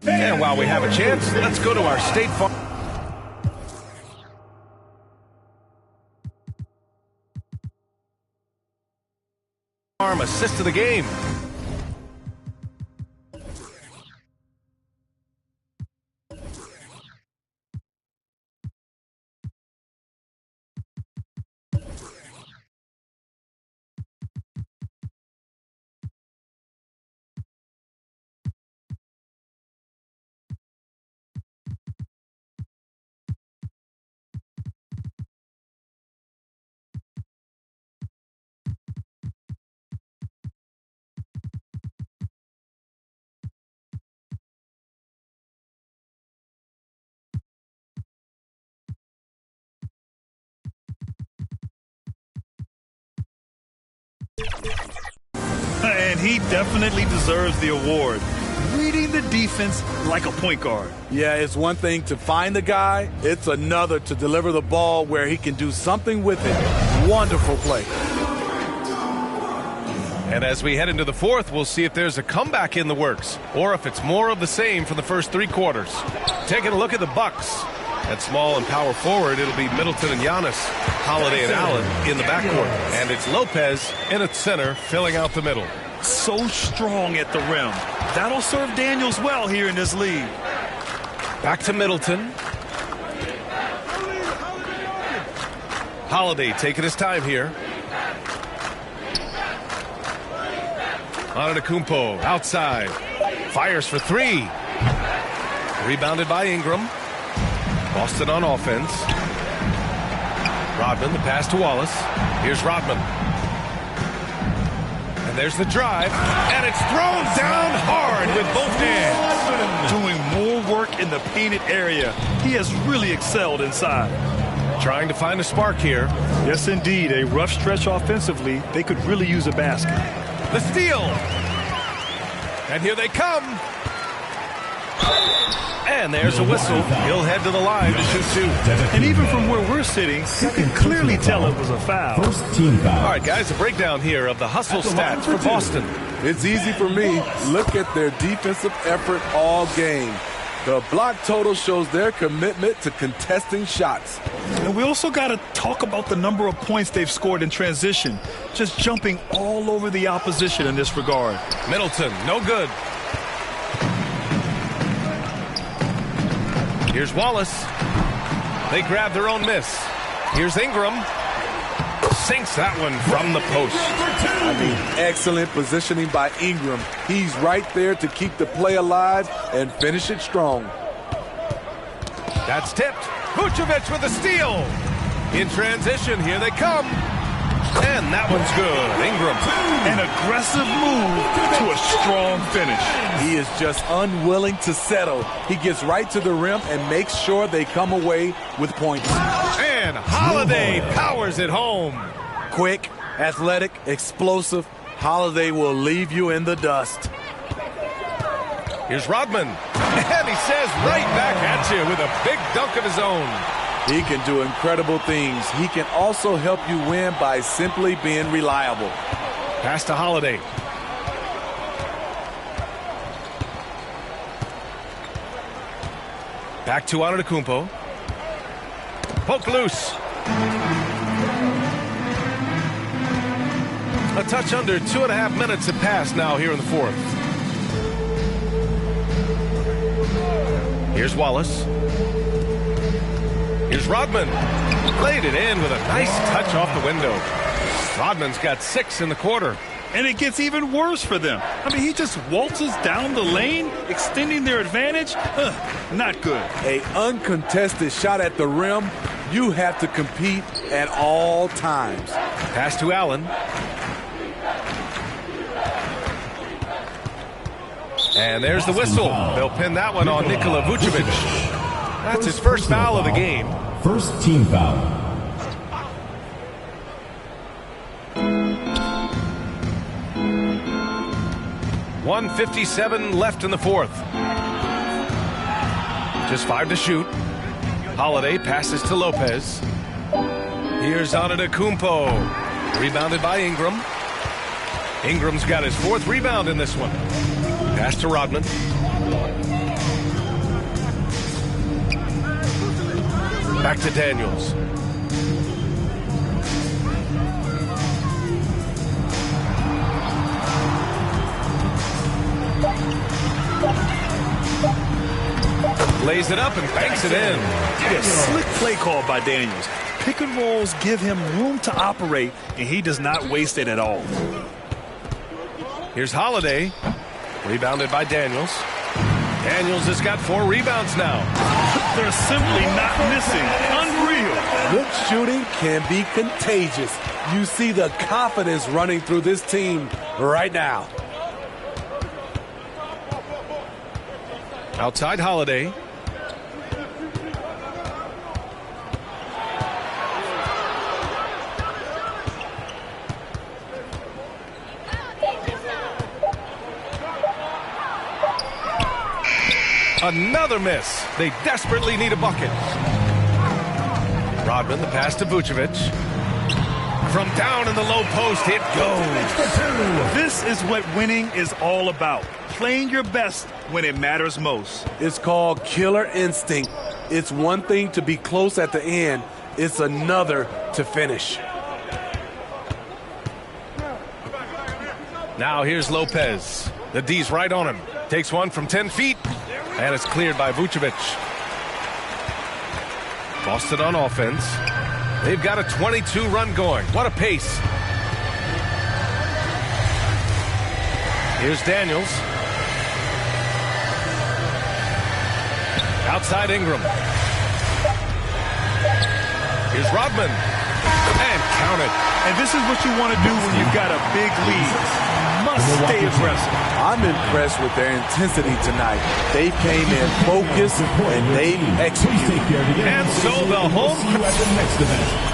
And while we have a chance, let's go to our State Farm assist of the game. And he definitely deserves the award. Reading the defense like a point guard. Yeah, it's one thing to find the guy. It's another to deliver the ball where he can do something with it. Wonderful play. And as we head into the fourth, we'll see if there's a comeback in the works or if it's more of the same for the first 3 quarters. Taking a look at the Bucks. At small and power forward, it'll be Middleton and Giannis, Holiday and Allen in the backcourt. And it's Lopez in at center, filling out the middle. So strong at the rim. That'll serve Daniels well here in this league. Back to Middleton. Holiday taking his time here. Antetokounmpo outside. Fires for 3. Rebounded by Ingram. Boston on offense. Rodman, the pass to Wallace. Here's Rodman. And there's the drive. And it's thrown down hard with both hands. Doing more work in the painted area. He has really excelled inside. Trying to find a spark here. Yes, indeed. A rough stretch offensively. They could really use a basket. The steal. And here they come. And there's a whistle. He'll head to the line to shoot two. And even from where we're sitting, you can clearly tell it was a foul. First team foul. All right, guys, a breakdown here of the hustle stats for Boston. It's easy for me. Look at their defensive effort all game. The block total shows their commitment to contesting shots. And we also got to talk about the number of points they've scored in transition. Just jumping all over the opposition in this regard. Middleton, no good. Here's Wallace. They grab their own miss. Here's Ingram. Sinks that one from the post. I mean, excellent positioning by Ingram. He's right there to keep the play alive and finish it strong. That's tipped. Vucevic with a steal. In transition, here they come. And that one's good. Ingram. An aggressive move to a strong finish. He is just unwilling to settle. He gets right to the rim and makes sure they come away with points. And Holiday powers it home. Quick, athletic, explosive. Holiday will leave you in the dust. Here's Rodman. And he says right back at you with a big dunk of his own. He can do incredible things. He can also help you win by simply being reliable. Pass to Holiday. Back to Antetokounmpo. Poke loose. A touch under 2.5 minutes have passed now here in the fourth. Here's Wallace. Here's Rodman. Played it in with a nice touch off the window. Rodman's got 6 in the quarter. And it gets even worse for them. I mean, he just waltzes down the lane, extending their advantage. Not good. An uncontested shot at the rim, you have to compete at all times. Pass to Allen. And there's the whistle. They'll pin that one on Nikola Vucevic. That's his first foul of the game. First team foul. .157 left in the fourth. Just 5 to shoot. Holiday passes to Lopez. Here's Antetokounmpo. Rebounded by Ingram. Ingram's got his 4th rebound in this one. Pass to Rodman. Back to Daniels. Lays it up and banks it in. A slick play call by Daniels. Pick and rolls give him room to operate, and he does not waste it at all. Here's Holiday. Rebounded by Daniels. Daniels has got 4 rebounds now. They're simply not missing. Unreal. Good shooting can be contagious. You see the confidence running through this team right now. Outside Holiday. Another miss. They desperately need a bucket. Rodman, the pass to Vucevic. From down in the low post, it goes. This is what winning is all about. Playing your best when it matters most. It's called killer instinct. It's one thing to be close at the end. It's another to finish. Now here's Lopez. The D's right on him. Takes one from 10 feet. And it's cleared by Vucevic. Boston on offense. They've got a 22 run going. What a pace. Here's Daniels. Outside Ingram. Here's Rodman. And count it. And this is what you want to do when you've got a big lead. Must stay aggressive. I'm impressed with their intensity tonight. They came in focused and they executed. And so the home. See you at the next event.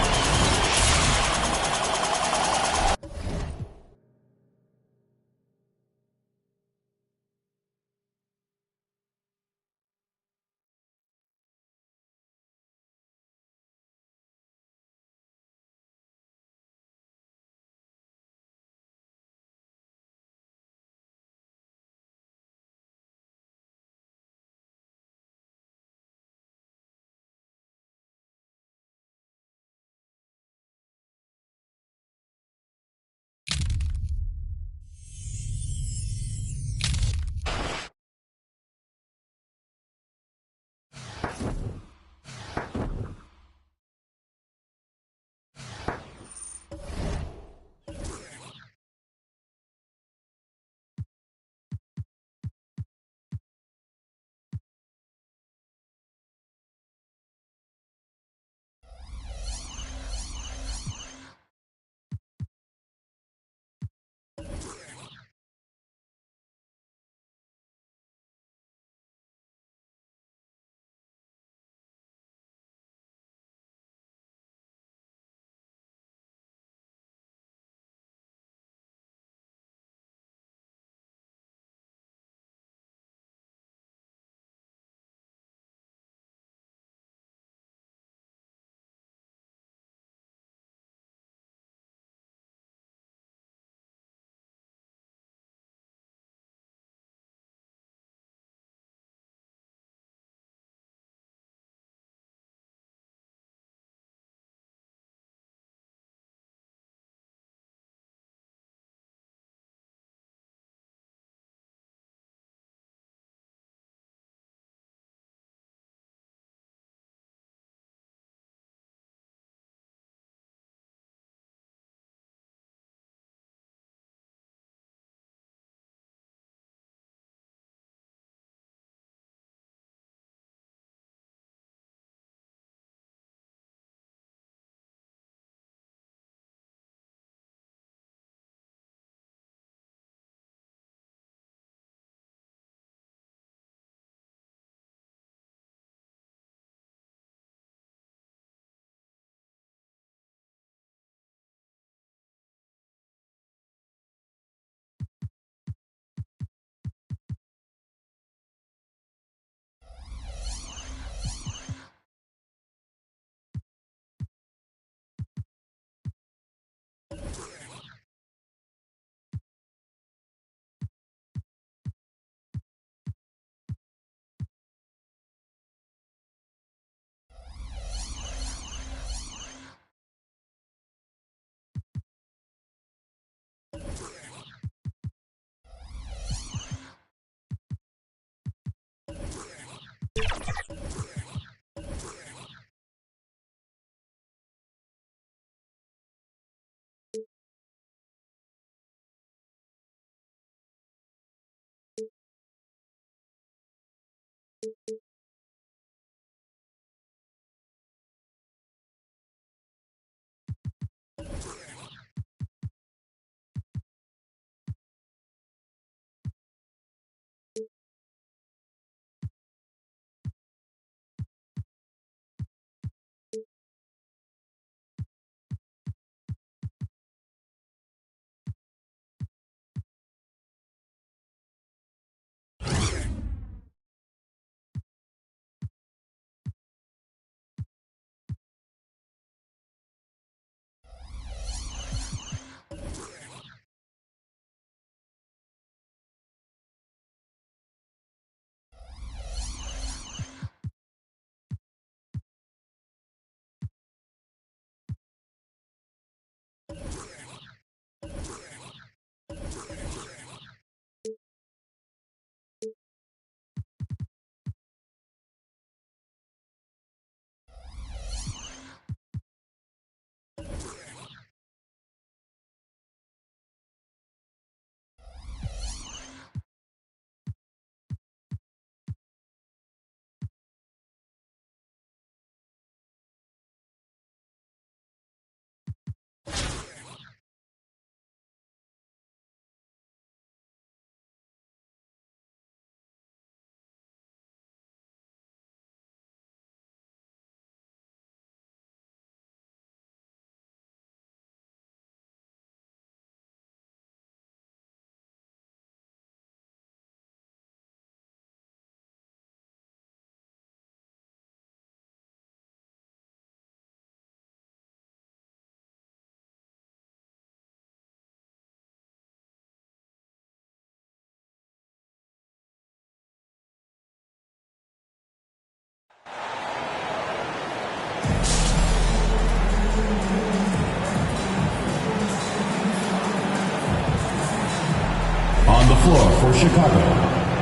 On the floor for Chicago,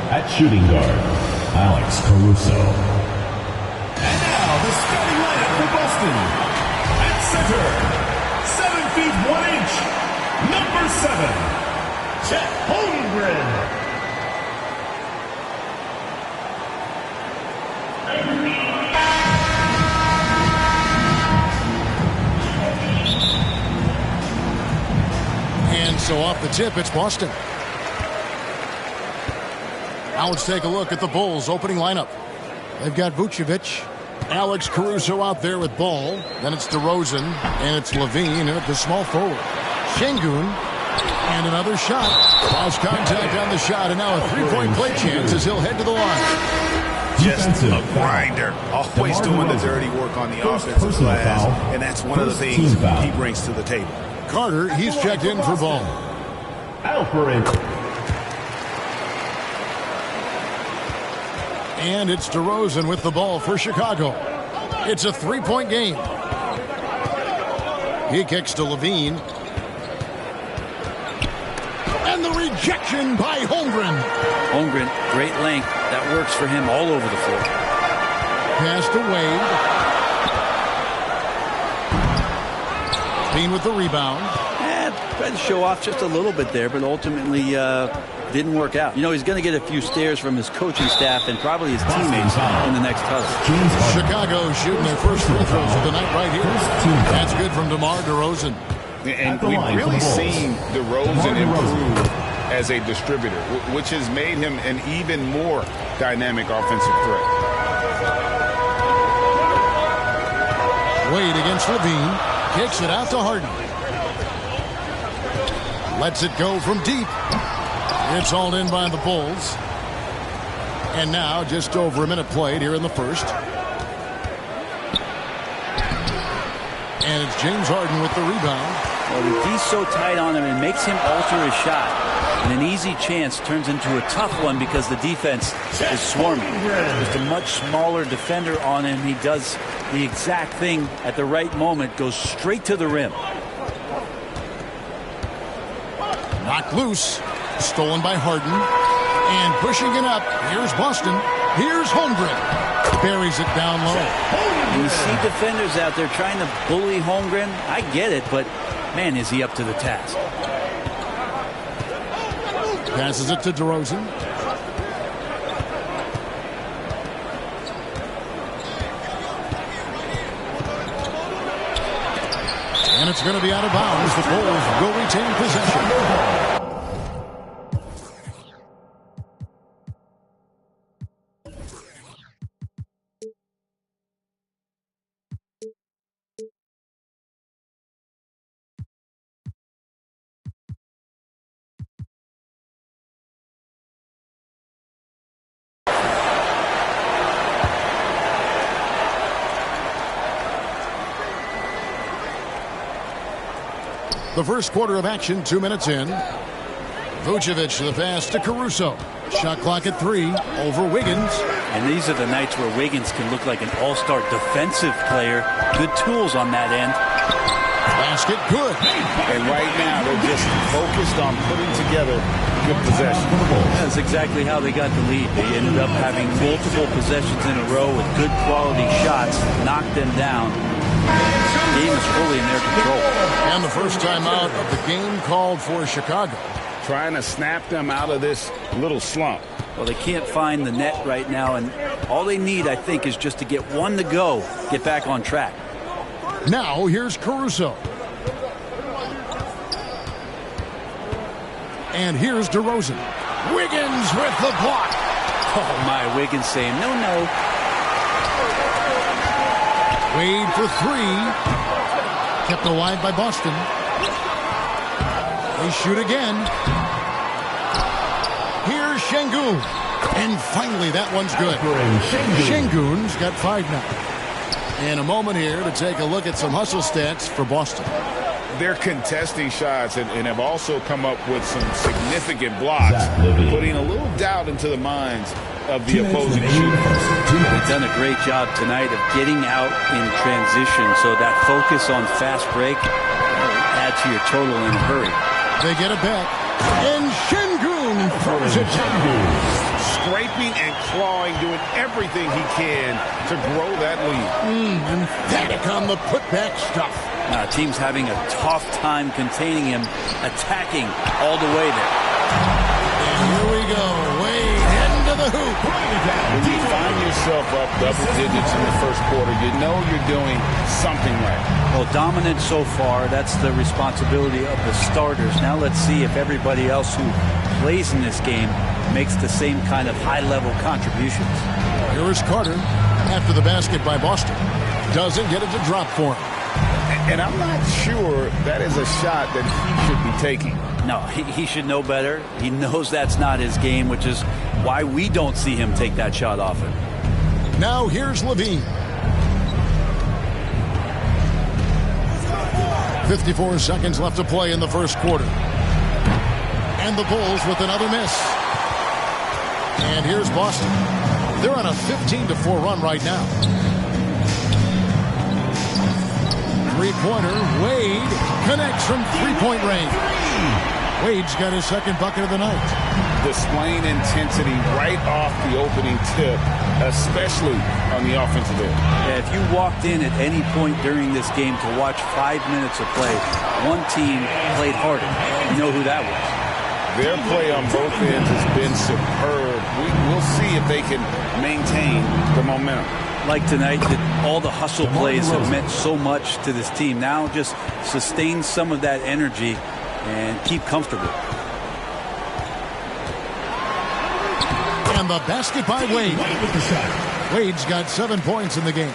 at shooting guard, Alex Caruso. And now the starting lineup for Boston. At center, 7 feet 1 inch, number 7, Chet Holmgren. And so off the tip, it's Boston. Now let's take a look at the Bulls' opening lineup. They've got Vucevic, Alex Caruso out there with ball. Then it's DeRozan, and it's Levine at the small forward. Şengün, and another shot. Lost contact on the shot, and now a three-point play chance as he'll head to the line. Just a grinder. Always doing the dirty work on the offensive glass, and that's one of the things he brings to the table. Carter, he's checked in for ball. Alperen. And it's DeRozan with the ball for Chicago. It's a three-point game. He kicks to Levine. And the rejection by Holmgren. Holmgren, great length. That works for him all over the floor. Pass to Wade. Levine with the rebound. Tried to show off just a little bit there, but ultimately didn't work out. You know, he's going to get a few stares from his coaching staff and probably his teammates in the next huddle. Chicago shooting their first free throws of the night right here. That's good from DeMar DeRozan. And we've really seen DeRozan improve as a distributor, which has made him an even more dynamic offensive threat. Wade against Levine. Kicks it out to Harden. Lets it go from deep. It's hauled in by the Bulls. And now just over a minute played here in the first. And it's James Harden with the rebound. Well, the D's so tight on him, it makes him alter his shot. And an easy chance turns into a tough one because the defense is swarming. Just a much smaller defender on him. He does the exact thing at the right moment, goes straight to the rim. Knocked loose. Stolen by Harden. And pushing it up. Here's Boston. Here's Holmgren. Buries it down low. You see defenders out there trying to bully Holmgren. I get it, but man, is he up to the task. Passes it to DeRozan. it's going to be out of bounds. The Bulls will retain possession. The first quarter of action, 2 minutes in. Vucevic, the pass to Caruso. Shot clock at 3 over Wiggins. And these are the nights where Wiggins can look like an all-star defensive player. Good tools on that end. Basket good. And right now they're just focused on putting together good possession. That's exactly how they got the lead. They ended up having multiple possessions in a row with good quality shots, knocked them down. The game is fully in their control. And the first time out of the game called for Chicago. Trying to snap them out of this little slump. Well, they can't find the net right now, and all they need, I think, is just to get one to go, get back on track. Now, here's Caruso. And here's DeRozan. Wiggins with the block. Oh, my, Wiggins saying, no, no. Wade for 3. Kept alive by Boston. They shoot again. Here's Şengün. And finally, that one's good. Şengün's got 5 now. And a moment here to take a look at some hustle stats for Boston. They're contesting shots and have also come up with some significant blocks, putting a little doubt into the minds of the opposing shooters. They've done a great job tonight of getting out in transition, so that focus on fast break will add to your total in a hurry. They get it back, and Şengün throws it down. Scraping and clawing, doing everything he can to grow that lead. Emphatic on the putback stuff. Team's having a tough time containing him, attacking all the way there. And here we go, Wade into the hoop. When you find yourself up double digits in the first quarter, you know you're doing something right. Well, dominant so far. That's the responsibility of the starters. Now let's see if everybody else who plays in this game makes the same kind of high-level contributions. Here is Carter after the basket by Boston. Doesn't get it to drop for him. And I'm not sure that is a shot that he should be taking. No, he should know better. He knows that's not his game, which is why we don't see him take that shot often. Now here's Levine. 54 seconds left to play in the first quarter. And the Bulls with another miss. And here's Boston. They're on a 15-4 run right now. Three-pointer, Wade connects from three-point range. Wade's got his second bucket of the night. Displaying intensity right off the opening tip, especially on the offensive end. Yeah, if you walked in at any point during this game to watch 5 minutes of play, one team played harder. You know who that was. Their play on both ends has been superb. We'll see if they can maintain the momentum. Like tonight, that all the hustle plays have meant so much to this team. Now just sustain some of that energy and keep comfortable. And the basket by Wade. Wade's got 7 points in the game.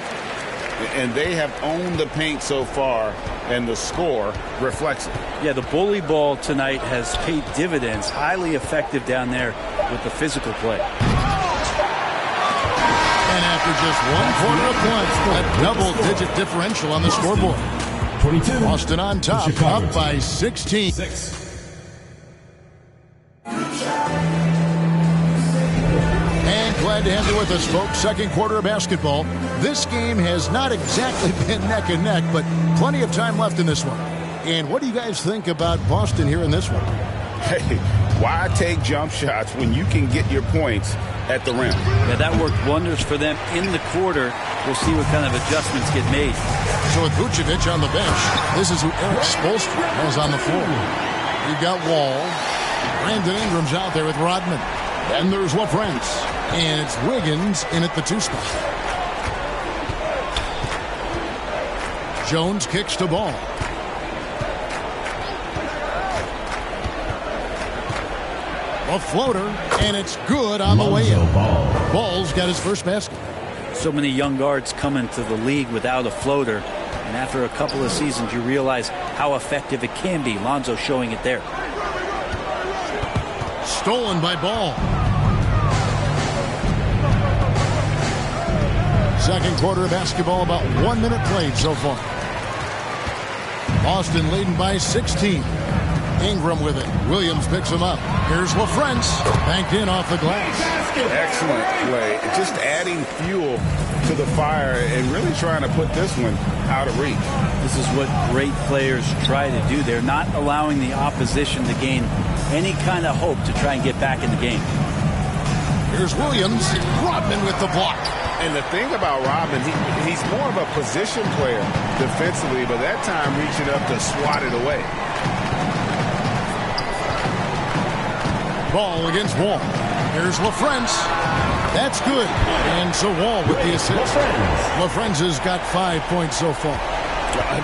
And they have owned the paint so far, and the score reflects it. Yeah, the bully ball tonight has paid dividends. Highly effective down there with the physical play. And after just 1 quarter of play, a double-digit differential on the scoreboard. 22. Boston on top, Chicago. up by 16. And glad to have you with us, folks. Second quarter of basketball. This game has not exactly been neck and neck, but plenty of time left in this one. And what do you guys think about Boston here in this one? Hey, why take jump shots when you can get your points at the rim? Yeah, that worked wonders for them in the quarter. We'll see what kind of adjustments get made. So with Vucevic on the bench, this is who Eric Spoelstra has on the floor. You've got Wall. Brandon Ingram's out there with Rodman. Then there's LaFrance. And it's Wiggins in at the 2 spot. Jones kicks to Ball. A floater, and it's good on the way in. Ball's got his first basket. So many young guards come into the league without a floater, and after a couple of seasons you realize how effective it can be. Lonzo showing it there. Stolen by Ball. Second quarter of basketball, about 1 minute played so far. Boston leading by 16. Ingram with it. Williams picks him up. Here's LaFrance. Banked in off the glass. Excellent play. Just adding fuel to the fire and really trying to put this one out of reach. This is what great players try to do. They're not allowing the opposition to gain any kind of hope to try and get back in the game. Here's Williams. Rodman with the block. And the thing about Rodman, he's more of a position player defensively, but that time reaching up to swat it away. Ball against Wall. Here's LaFrance. That's good. And so Wall with the assist. LaFrance has got 5 points so far.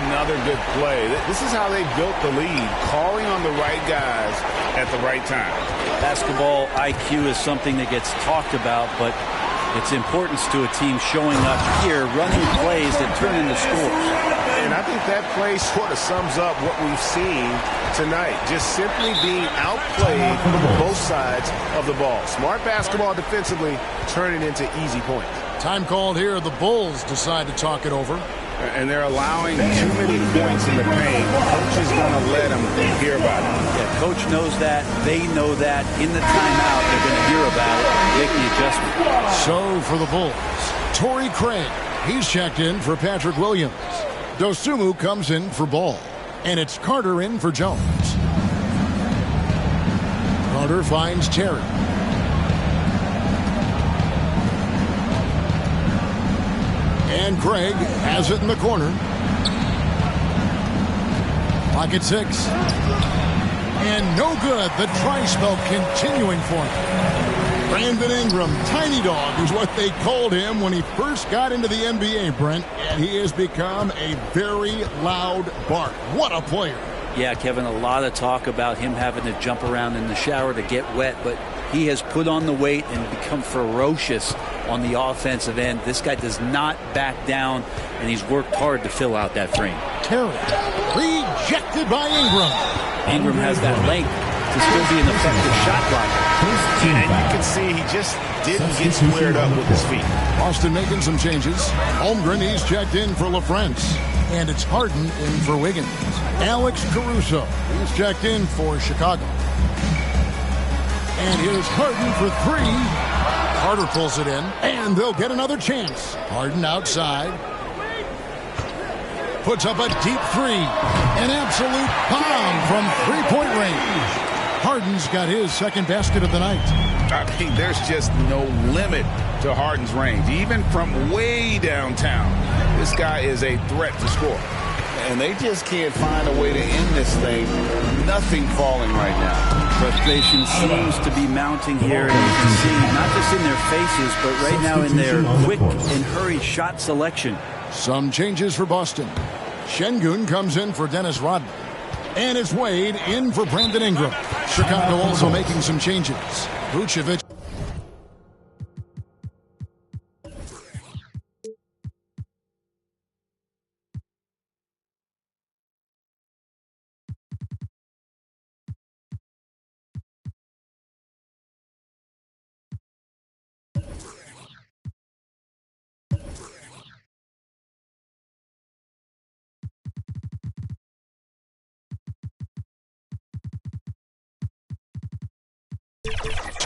Another good play. This is how they built the lead, calling on the right guys at the right time. Basketball IQ is something that gets talked about, but its importance to a team showing up here, running plays that turn into scores. And I think that play sort of sums up what we've seen tonight. Just simply being outplayed on both sides of the ball. Smart basketball defensively, turning into easy points. Time called here. The Bulls decide to talk it over. And they're allowing too many points in the paint. Coach is going to let them hear about it. Yeah, Coach knows that. They know that. In the timeout, they're going to hear about it and make the adjustment. So for the Bulls, Torrey Craig. He's checked in for Patrick Williams. Dosunmu comes in for Ball. And it's Carter in for Jones. Carter finds Terry. And Craig has it in the corner. Clock at 6. And no good. The try spell continuing for him. Brandon Ingram, Tiny Dog, is what they called him when he first got into the NBA, Brent. And he has become a very loud bark. What a player. Yeah, Kevin, a lot of talk about him having to jump around in the shower to get wet, but he has put on the weight and become ferocious on the offensive end. This guy does not back down, and he's worked hard to fill out that frame. Terry, rejected by Ingram. Ingram has that length to still be an effective shot blocker. And you can see he just didn't get squared up with his feet. Boston making some changes. Holmgren, he's checked in for LaFrance. And it's Harden in for Wiggins. Alex Caruso, he's checked in for Chicago. And here's Harden for 3. Carter pulls it in, and they'll get another chance. Harden outside. Puts up a deep 3. An absolute bomb from three-point range. Harden's got his second basket of the night. I mean, there's just no limit to Harden's range. Even from way downtown, this guy is a threat to score. And they just can't find a way to end this thing. Nothing falling right now. Frustration seems to be mounting here, and you can see not just in their faces, but right now in their quick and hurried shot selection. Some changes for Boston. Şengün comes in for Dennis Rodman. And it's Wade in for Brandon Ingram. Chicago also making some changes. Vucevic.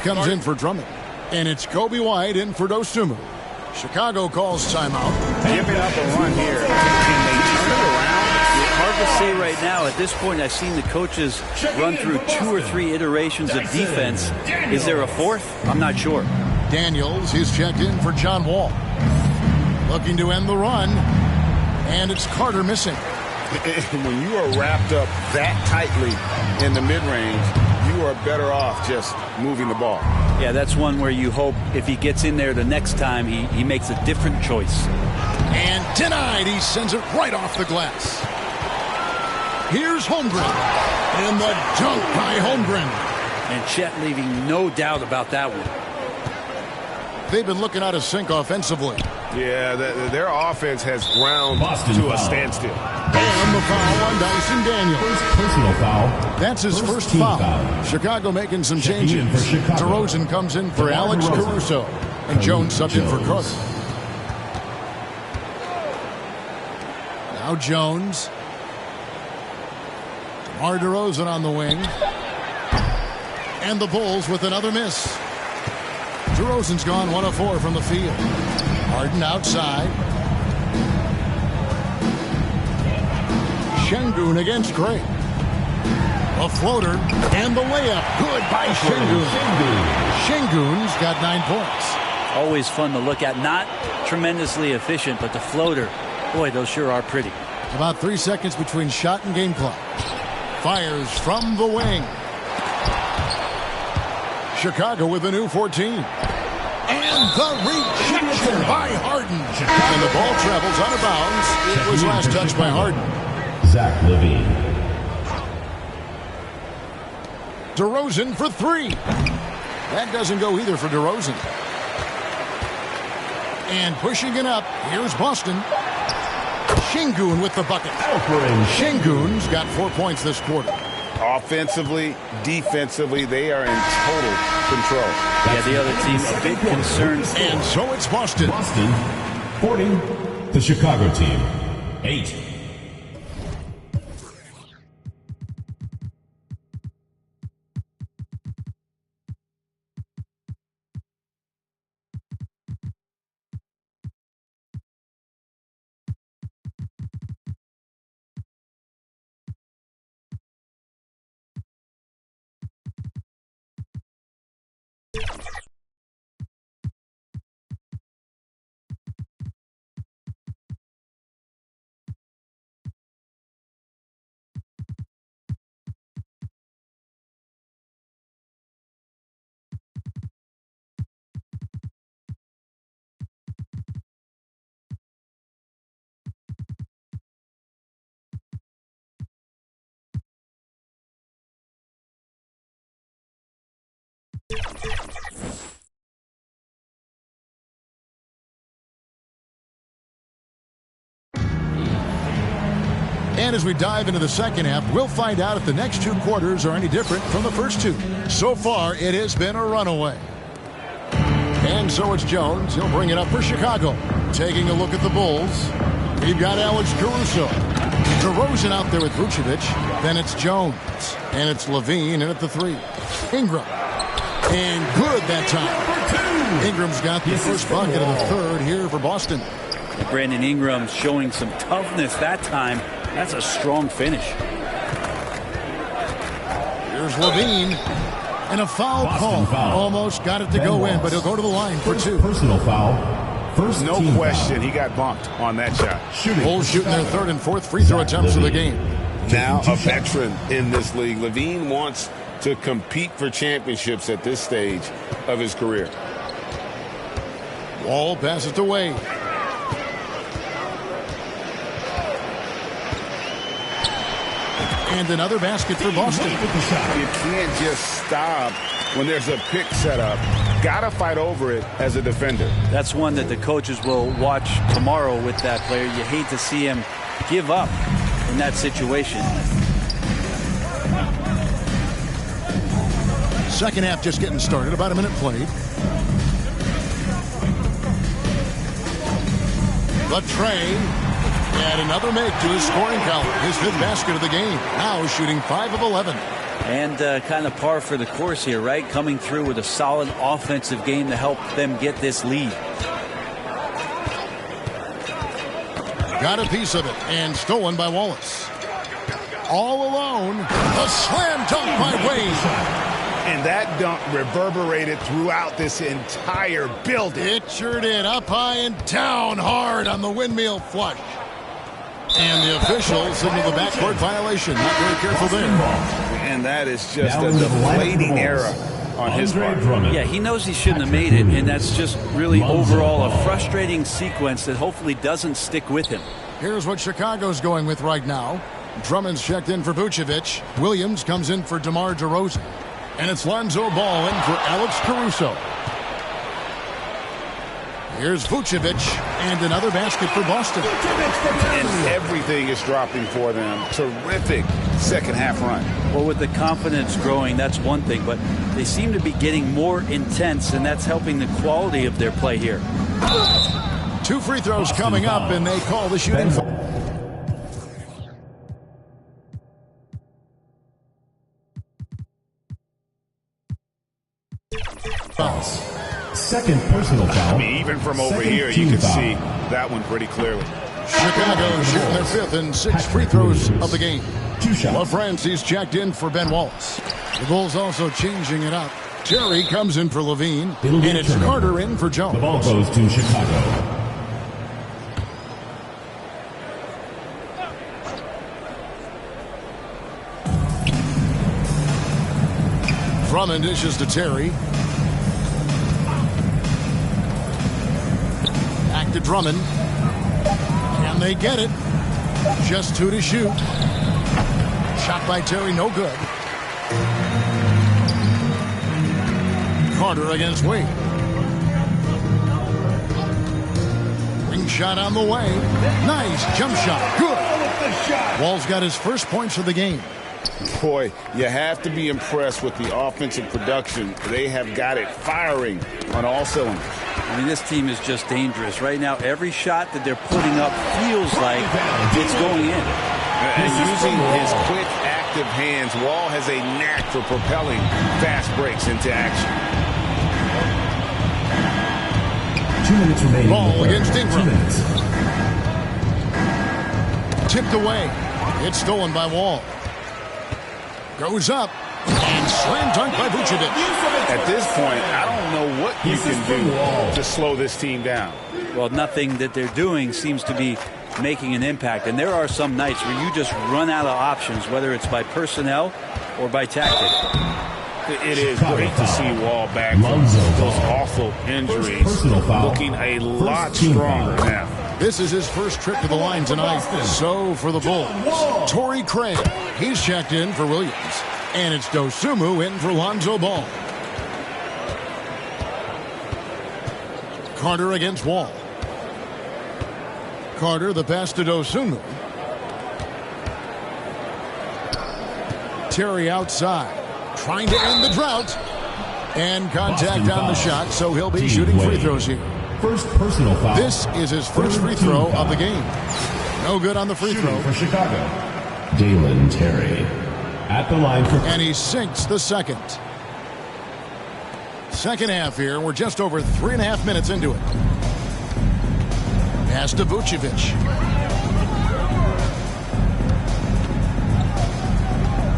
Comes in for Drummond. And it's Kobe White in for Dosunmu. Chicago calls timeout. Giving up a run here. Can they turn it around? Hard to say right now. At this point, I've seen the coaches run through 2 or 3 iterations of defense. Is there a fourth? I'm not sure. Daniels, he's checked in for John Wall. Looking to end the run. And it's Carter missing. When you are wrapped up that tightly in the mid-range, you are better off just moving the ball. Yeah, that's one where you hope if he gets in there the next time, he makes a different choice. And denied. He sends it right off the glass. Here's Holmgren. And the dunk by Holmgren. And Chet leaving no doubt about that one. They've been looking out of sync offensively. Yeah, their offense has ground to a standstill. And the foul on Dyson Daniels. First personal foul. That's his first foul. Chicago making some changes. DeRozan comes in for Alex Caruso. And Jones subbed in for Cook. Now Jones. DeMar DeRozan on the wing. And the Bulls with another miss. DeRozan's gone 1 of 4 from the field. Harden outside. Şengün against Gray. A floater and the layup. Good by Şengün. Şengün's got 9 points. Always fun to look at. Not tremendously efficient, but the floater, boy, those sure are pretty. About 3 seconds between shot and game clock. Fires from the wing. Chicago with a new 14. And the rejection by Harden. And the ball travels out of bounds. It was last touched by Harden. Zach LaVine. DeRozan for 3. That doesn't go either for DeRozan. And pushing it up, here's Boston. Şengün with the bucket. Şengün's got 4 points this quarter. Offensively, defensively, they are in total control. Yeah, the other team a bit concerned. And so it's Boston. Boston 40. The Chicago team 8. And as we dive into the second half, we'll find out if the next 2 quarters are any different from the first 2. So far, it has been a runaway. And so it's Jones. He'll bring it up for Chicago. Taking a look at the Bulls. We've got Alex Caruso. DeRozan out there with Vucevic. Then it's Jones. And it's LaVine in at the 3. Ingram. And good that time. Ingram's got the first bucket of the third here for Boston. Brandon Ingram showing some toughness that time. That's a strong finish. Here's LaVine. And a foul call. Almost got it to go in, but he'll go to the line for 2. Personal foul. First No question, he got bumped on that shot. Bulls shooting their 3rd and 4th free throw attempts of the game. Now a veteran in this league. LaVine wants to compete for championships at this stage of his career. Wall passes to Wade. And another basket for Boston. You can't just stop when there's a pick set up. Gotta fight over it as a defender. That's one that the coaches will watch tomorrow with that player. You hate to see him give up in that situation. Second half just getting started. About a minute played. The Train. And another make to his scoring column. His 5th basket of the game. Now shooting 5 of 11. And kind of par for the course here, right? Coming through with a solid offensive game to help them get this lead. Got a piece of it and stolen by Wallace. All alone. A slam dunk by Wade. And that dunk reverberated throughout this entire building. It sure did. Up high and down hard on the windmill flush. And the official signaled the backcourt violation. Not very careful there. And that is just a deflating error on his part. Yeah, he knows he shouldn't have made it, and that's just really overall a frustrating sequence that hopefully doesn't stick with him. Here's what Chicago's going with right now. Drummond's checked in for Vucevic. Williams comes in for DeMar DeRozan. And it's Lonzo Ball in for Alex Caruso. Here's Vucevic, and another basket for Boston. And everything is dropping for them. Terrific second half run. Well, with the confidence growing, that's one thing, but they seem to be getting more intense, and that's helping the quality of their play here. 2 free throws coming up, and they call the shooting foul. Second personal foul. I mean, even from over here, you can see that one pretty clearly. Chicago shooting their 5th and 6th free throws of the game. 2 shots. LaFrance, he's checked in for Ben Wallace. The Bulls also changing it up. Terry comes in for Levine, and it's Carter in for Jones. The ball goes to Chicago. Drummond dishes to Terry. Back to Drummond. Can they get it? Just 2 to shoot. Shot by Terry, no good. Carter against Wade. Ring shot on the way. Nice jump shot. Good. Wall's got his first points of the game. Boy, you have to be impressed with the offensive production. They have got it firing on all cylinders. I mean, this team is just dangerous. Right now, every shot that they're putting up feels like it's going in. And using his quick, active hands, Wall has a knack for propelling fast breaks into action. 2 minutes remaining. Ball against Ingram. 2 minutes. Tipped away. It's stolen by Wall. Goes up. And slam dunk by Vucevic. At this point, I don't know what you can do to slow this team down. Well, nothing that they're doing seems to be making an impact. And there are some nights where you just run out of options, whether it's by personnel or by tactic. It is great to see Wall back from those awful injuries, looking a lot stronger now. This is his first trip to the line tonight. So for the Bulls, Torrey Craig, he's checked in for Williams. And it's Dosunmu in for Lonzo Ball. Carter against Wall. Carter, the pass to Dosunmu. Terry outside, trying to end the drought. And contact on the shot, so he'll be shooting free throws here. First personal foul. This is his first free throw of the game. No good on the free throw. For Chicago, Dalen Terry. At the line for... And he sinks the second. Second half here. We're just over 3.5 minutes into it. Pass to Vucevic.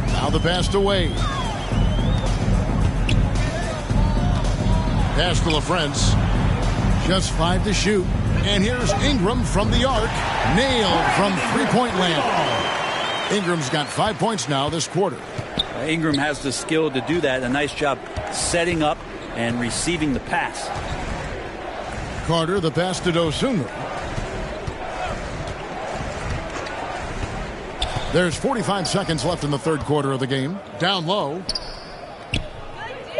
Now the pass to Wade. Pass to LaFrance. Just 5 to shoot. And here's Ingram from the arc. Nailed from three-point land. Ingram's got 5 points now this quarter. Ingram has the skill to do that. A nice job setting up and receiving the pass. Carter, the pass to Dosunmu. There's 45 seconds left in the third quarter of the game. Down low.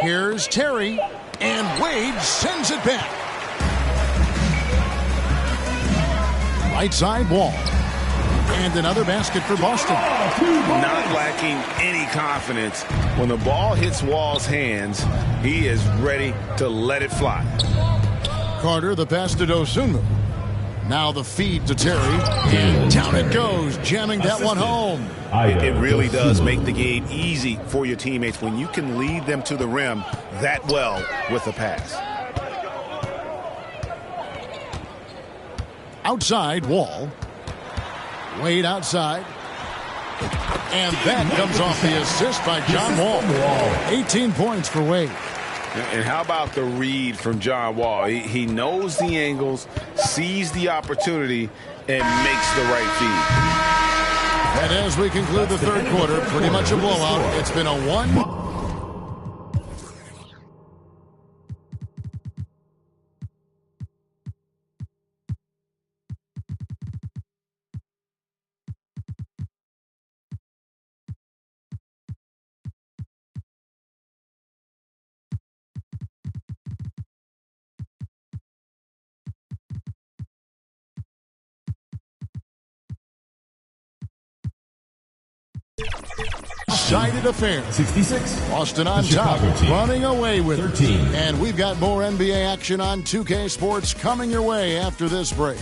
Here's Terry. And Wade sends it back. Right side Wall. And another basket for Boston. Not lacking any confidence. When the ball hits Wall's hands, he is ready to let it fly. Carter, the pass to Dosunmu. Now the feed to Terry. And down it goes, jamming that one home. It really does make the game easy for your teammates when you can lead them to the rim that well with a pass. Outside Wall. Wade outside. And that comes off the assist by John Wall. 18 points for Wade. And how about the read from John Wall? He knows the angles, sees the opportunity, and makes the right feed. And as we conclude the third quarter, pretty much a blowout. It's been a 1 Sided affair. 66. Boston on top, running away with 13. And we've got more NBA action on 2K Sports coming your way after this break.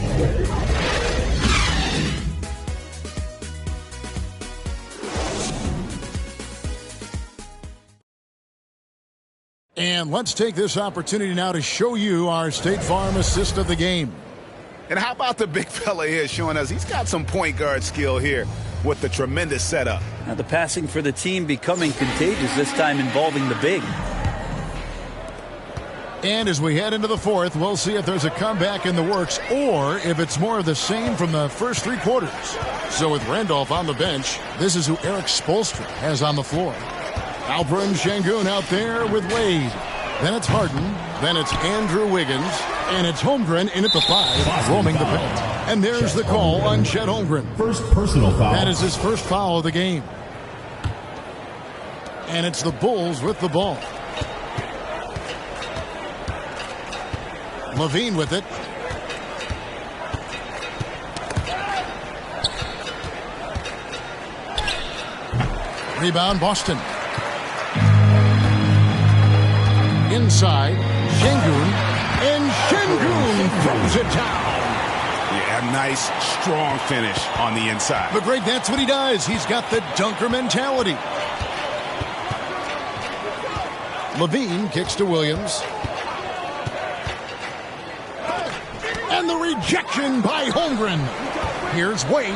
And let's take this opportunity now to show you our State Farm assist of the game. And how about the big fella here showing us he's got some point guard skill here with the tremendous setup. Now the passing for the team becoming contagious, this time involving the big. And as we head into the fourth, we'll see if there's a comeback in the works or if it's more of the same from the first three quarters. So with Randolph on the bench, this is who Eric Spoelstra has on the floor. Alperen Sengun out there with Wade. Then it's Harden. Then it's Andrew Wiggins. And it's Holmgren in at the 5, roaming the paint. And there's the call on Chet Holmgren. First personal foul. That is his first foul of the game. And it's the Bulls with the ball. Levine with it. Rebound, Boston. Inside, Sengun, and Sengun throws it down. Yeah, nice, strong finish on the inside. But Greg, that's what he does. He's got the dunker mentality. Levine kicks to Williams. And the rejection by Holmgren. Here's Wade.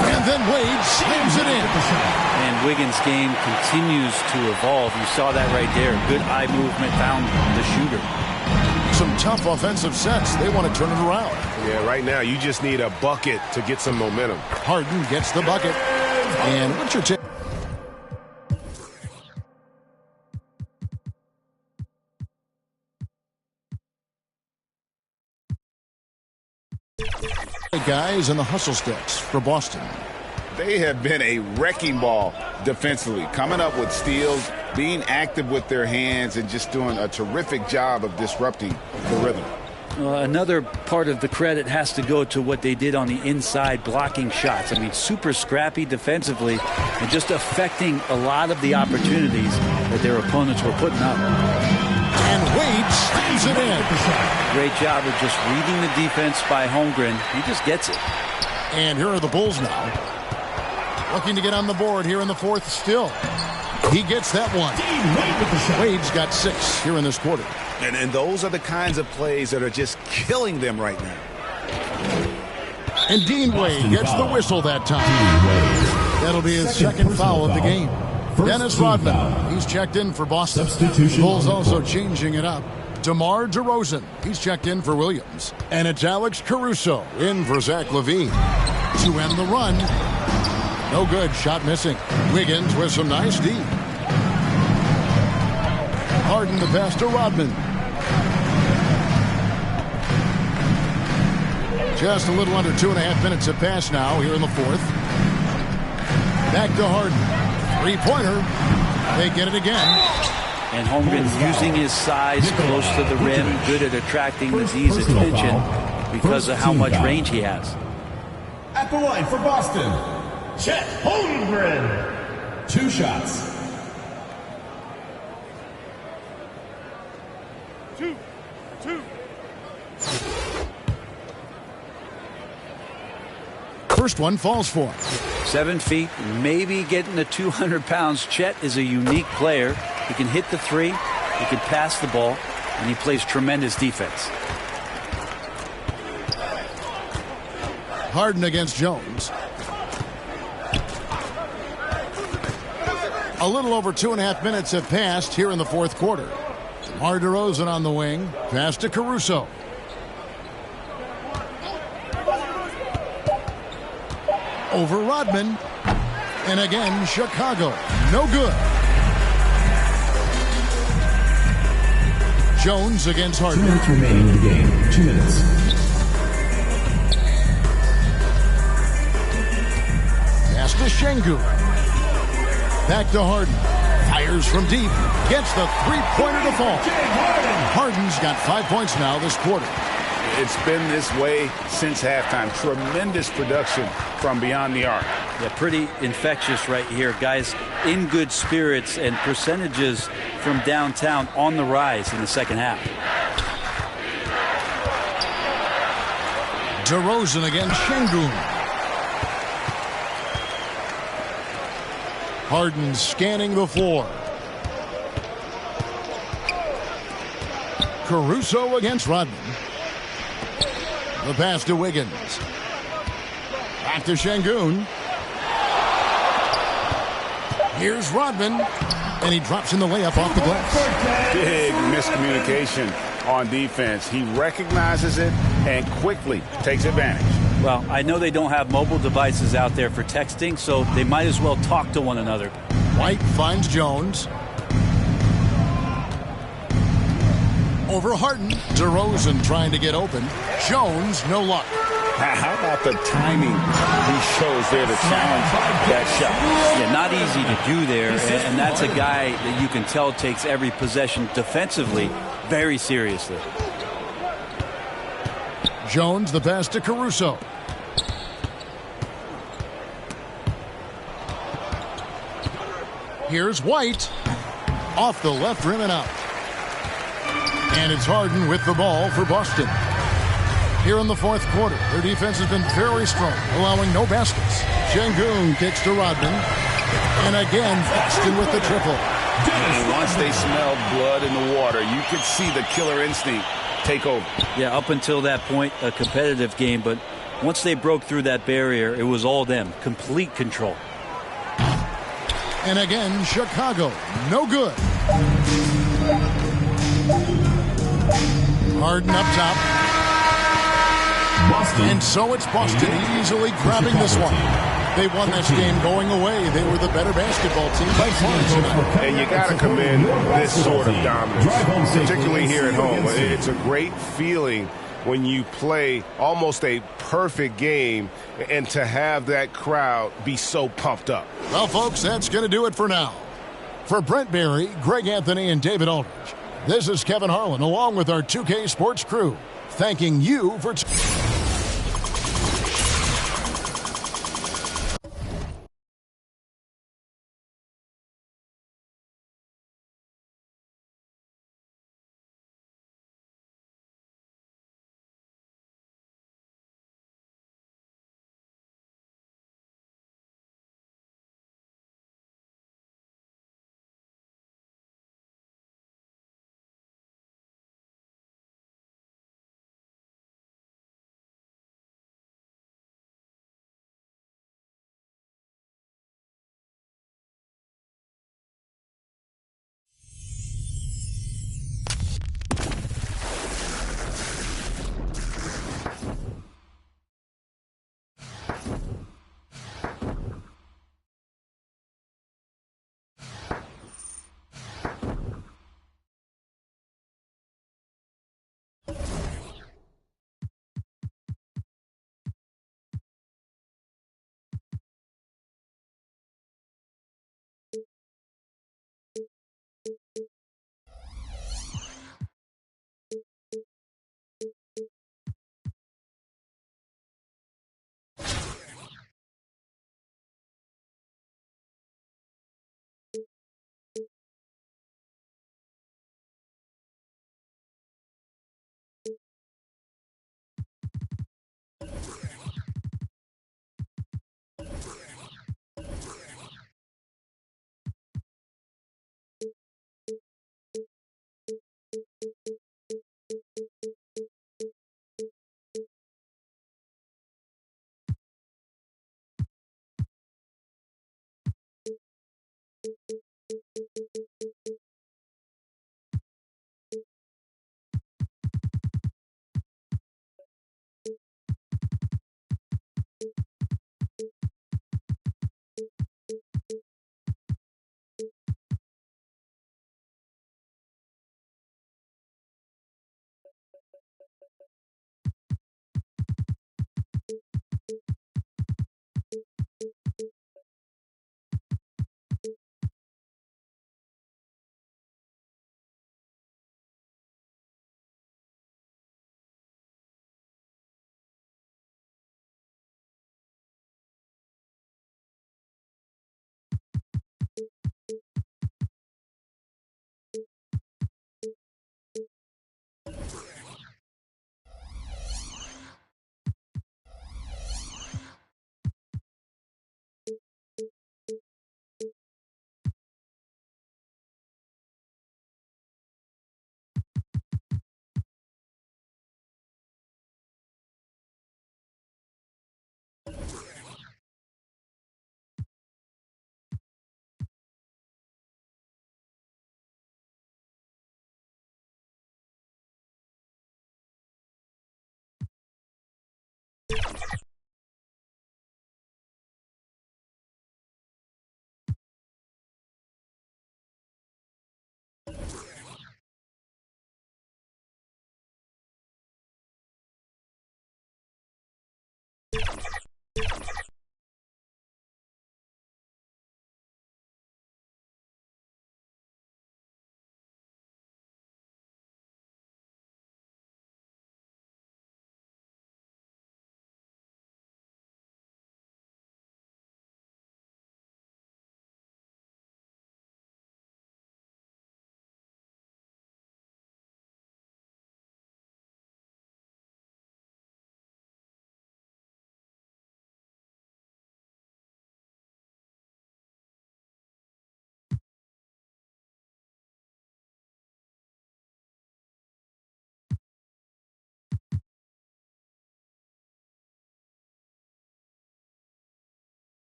And then Wade slams it in. And Wiggins' game continues to evolve. You saw that right there. Good eye movement, found the shooter. Some tough offensive sets. They want to turn it around. Yeah, right now you just need a bucket to get some momentum. Harden gets the bucket. And what's your tip? Guys in the hustle steps for Boston. They have been a wrecking ball defensively, coming up with steals, being active with their hands, and just doing a terrific job of disrupting the rhythm. Another part of the credit has to go to what they did on the inside, blocking shots. I mean, super scrappy defensively and just affecting a lot of the opportunities that their opponents were putting up. And Wade slams it in. Great job of just reading the defense by Holmgren. He just gets it. And here are the Bulls now. Looking to get on the board here in the fourth still. He gets that one. Wade's got 6 here in this quarter. And those are the kinds of plays that are just killing them right now. And Dean Wade gets the whistle that time. That'll be his second foul of the game. Dennis Rodman, he's checked in for Boston. Bulls also changing it up. DeMar DeRozan, he's checked in for Williams. And it's Alex Caruso in for Zach LaVine. To end the run. No good, shot missing. Wiggins with some nice D. Harden the pass to Rodman. Just a little under 2.5 minutes have passed now here in the fourth. Back to Harden. Three-pointer. They get it again. And Holmgren using his size close to the rim, good at attracting the Z's attention because of how much range he has. At the line for Boston, Chet Holmgren. 2 shots. First one falls for him. 7 feet, maybe getting to 200 pounds. Chet is a unique player. He can hit the three, he can pass the ball, and he plays tremendous defense. Harden against Jones. A little over 2.5 minutes have passed here in the fourth quarter. DeMar DeRozan on the wing. Pass to Caruso. Over Rodman. And again, Chicago. No good. Jones against Harden. 2 minutes remaining in the game. 2 minutes. Pass to Sengun. Back to Harden. Fires from deep. Gets the three-pointer to fall. Harden's got 5 points now this quarter. It's been this way since halftime. Tremendous production from beyond the arc. Yeah, pretty infectious right here. Guys in good spirits, and percentages from downtown on the rise in the second half. DeRozan against Şengün. Harden scanning the floor. Caruso against Rodman. The pass to Wiggins. Back to Şengün. Here's Rodman, and he drops in the layup off the glass. Big miscommunication on defense. He recognizes it and quickly takes advantage. Well, I know they don't have mobile devices out there for texting, so they might as well talk to one another. White finds Jones. Over Harden. DeRozan trying to get open. Jones, no luck. How about the timing he shows there to challenge that shot? Yeah, not easy to do there, and that's a guy that you can tell takes every possession defensively very seriously. Jones, the pass to Caruso. Here's White. Off the left rim and out. And it's Harden with the ball for Boston. Here in the fourth quarter, their defense has been very strong, allowing no baskets. Şengün kicks to Rodman. And again, Boston with the triple. And once they smelled blood in the water, you could see the killer instinct take over. Yeah, up until that point, a competitive game, but once they broke through that barrier, it was all them. Complete control. And again, Chicago, no good. Harden up top. Boston. And so it's Boston easily grabbing this one. They won this game going away. They were the better basketball team by far tonight. And you got to commend this sort of dominance, particularly here at home. It's a great feeling when you play almost a perfect game and to have that crowd be so pumped up. Well, folks, that's going to do it for now. For Brent Barry, Greg Anthony, and David Aldridge, this is Kevin Harlan along with our 2K Sports crew, thanking you for...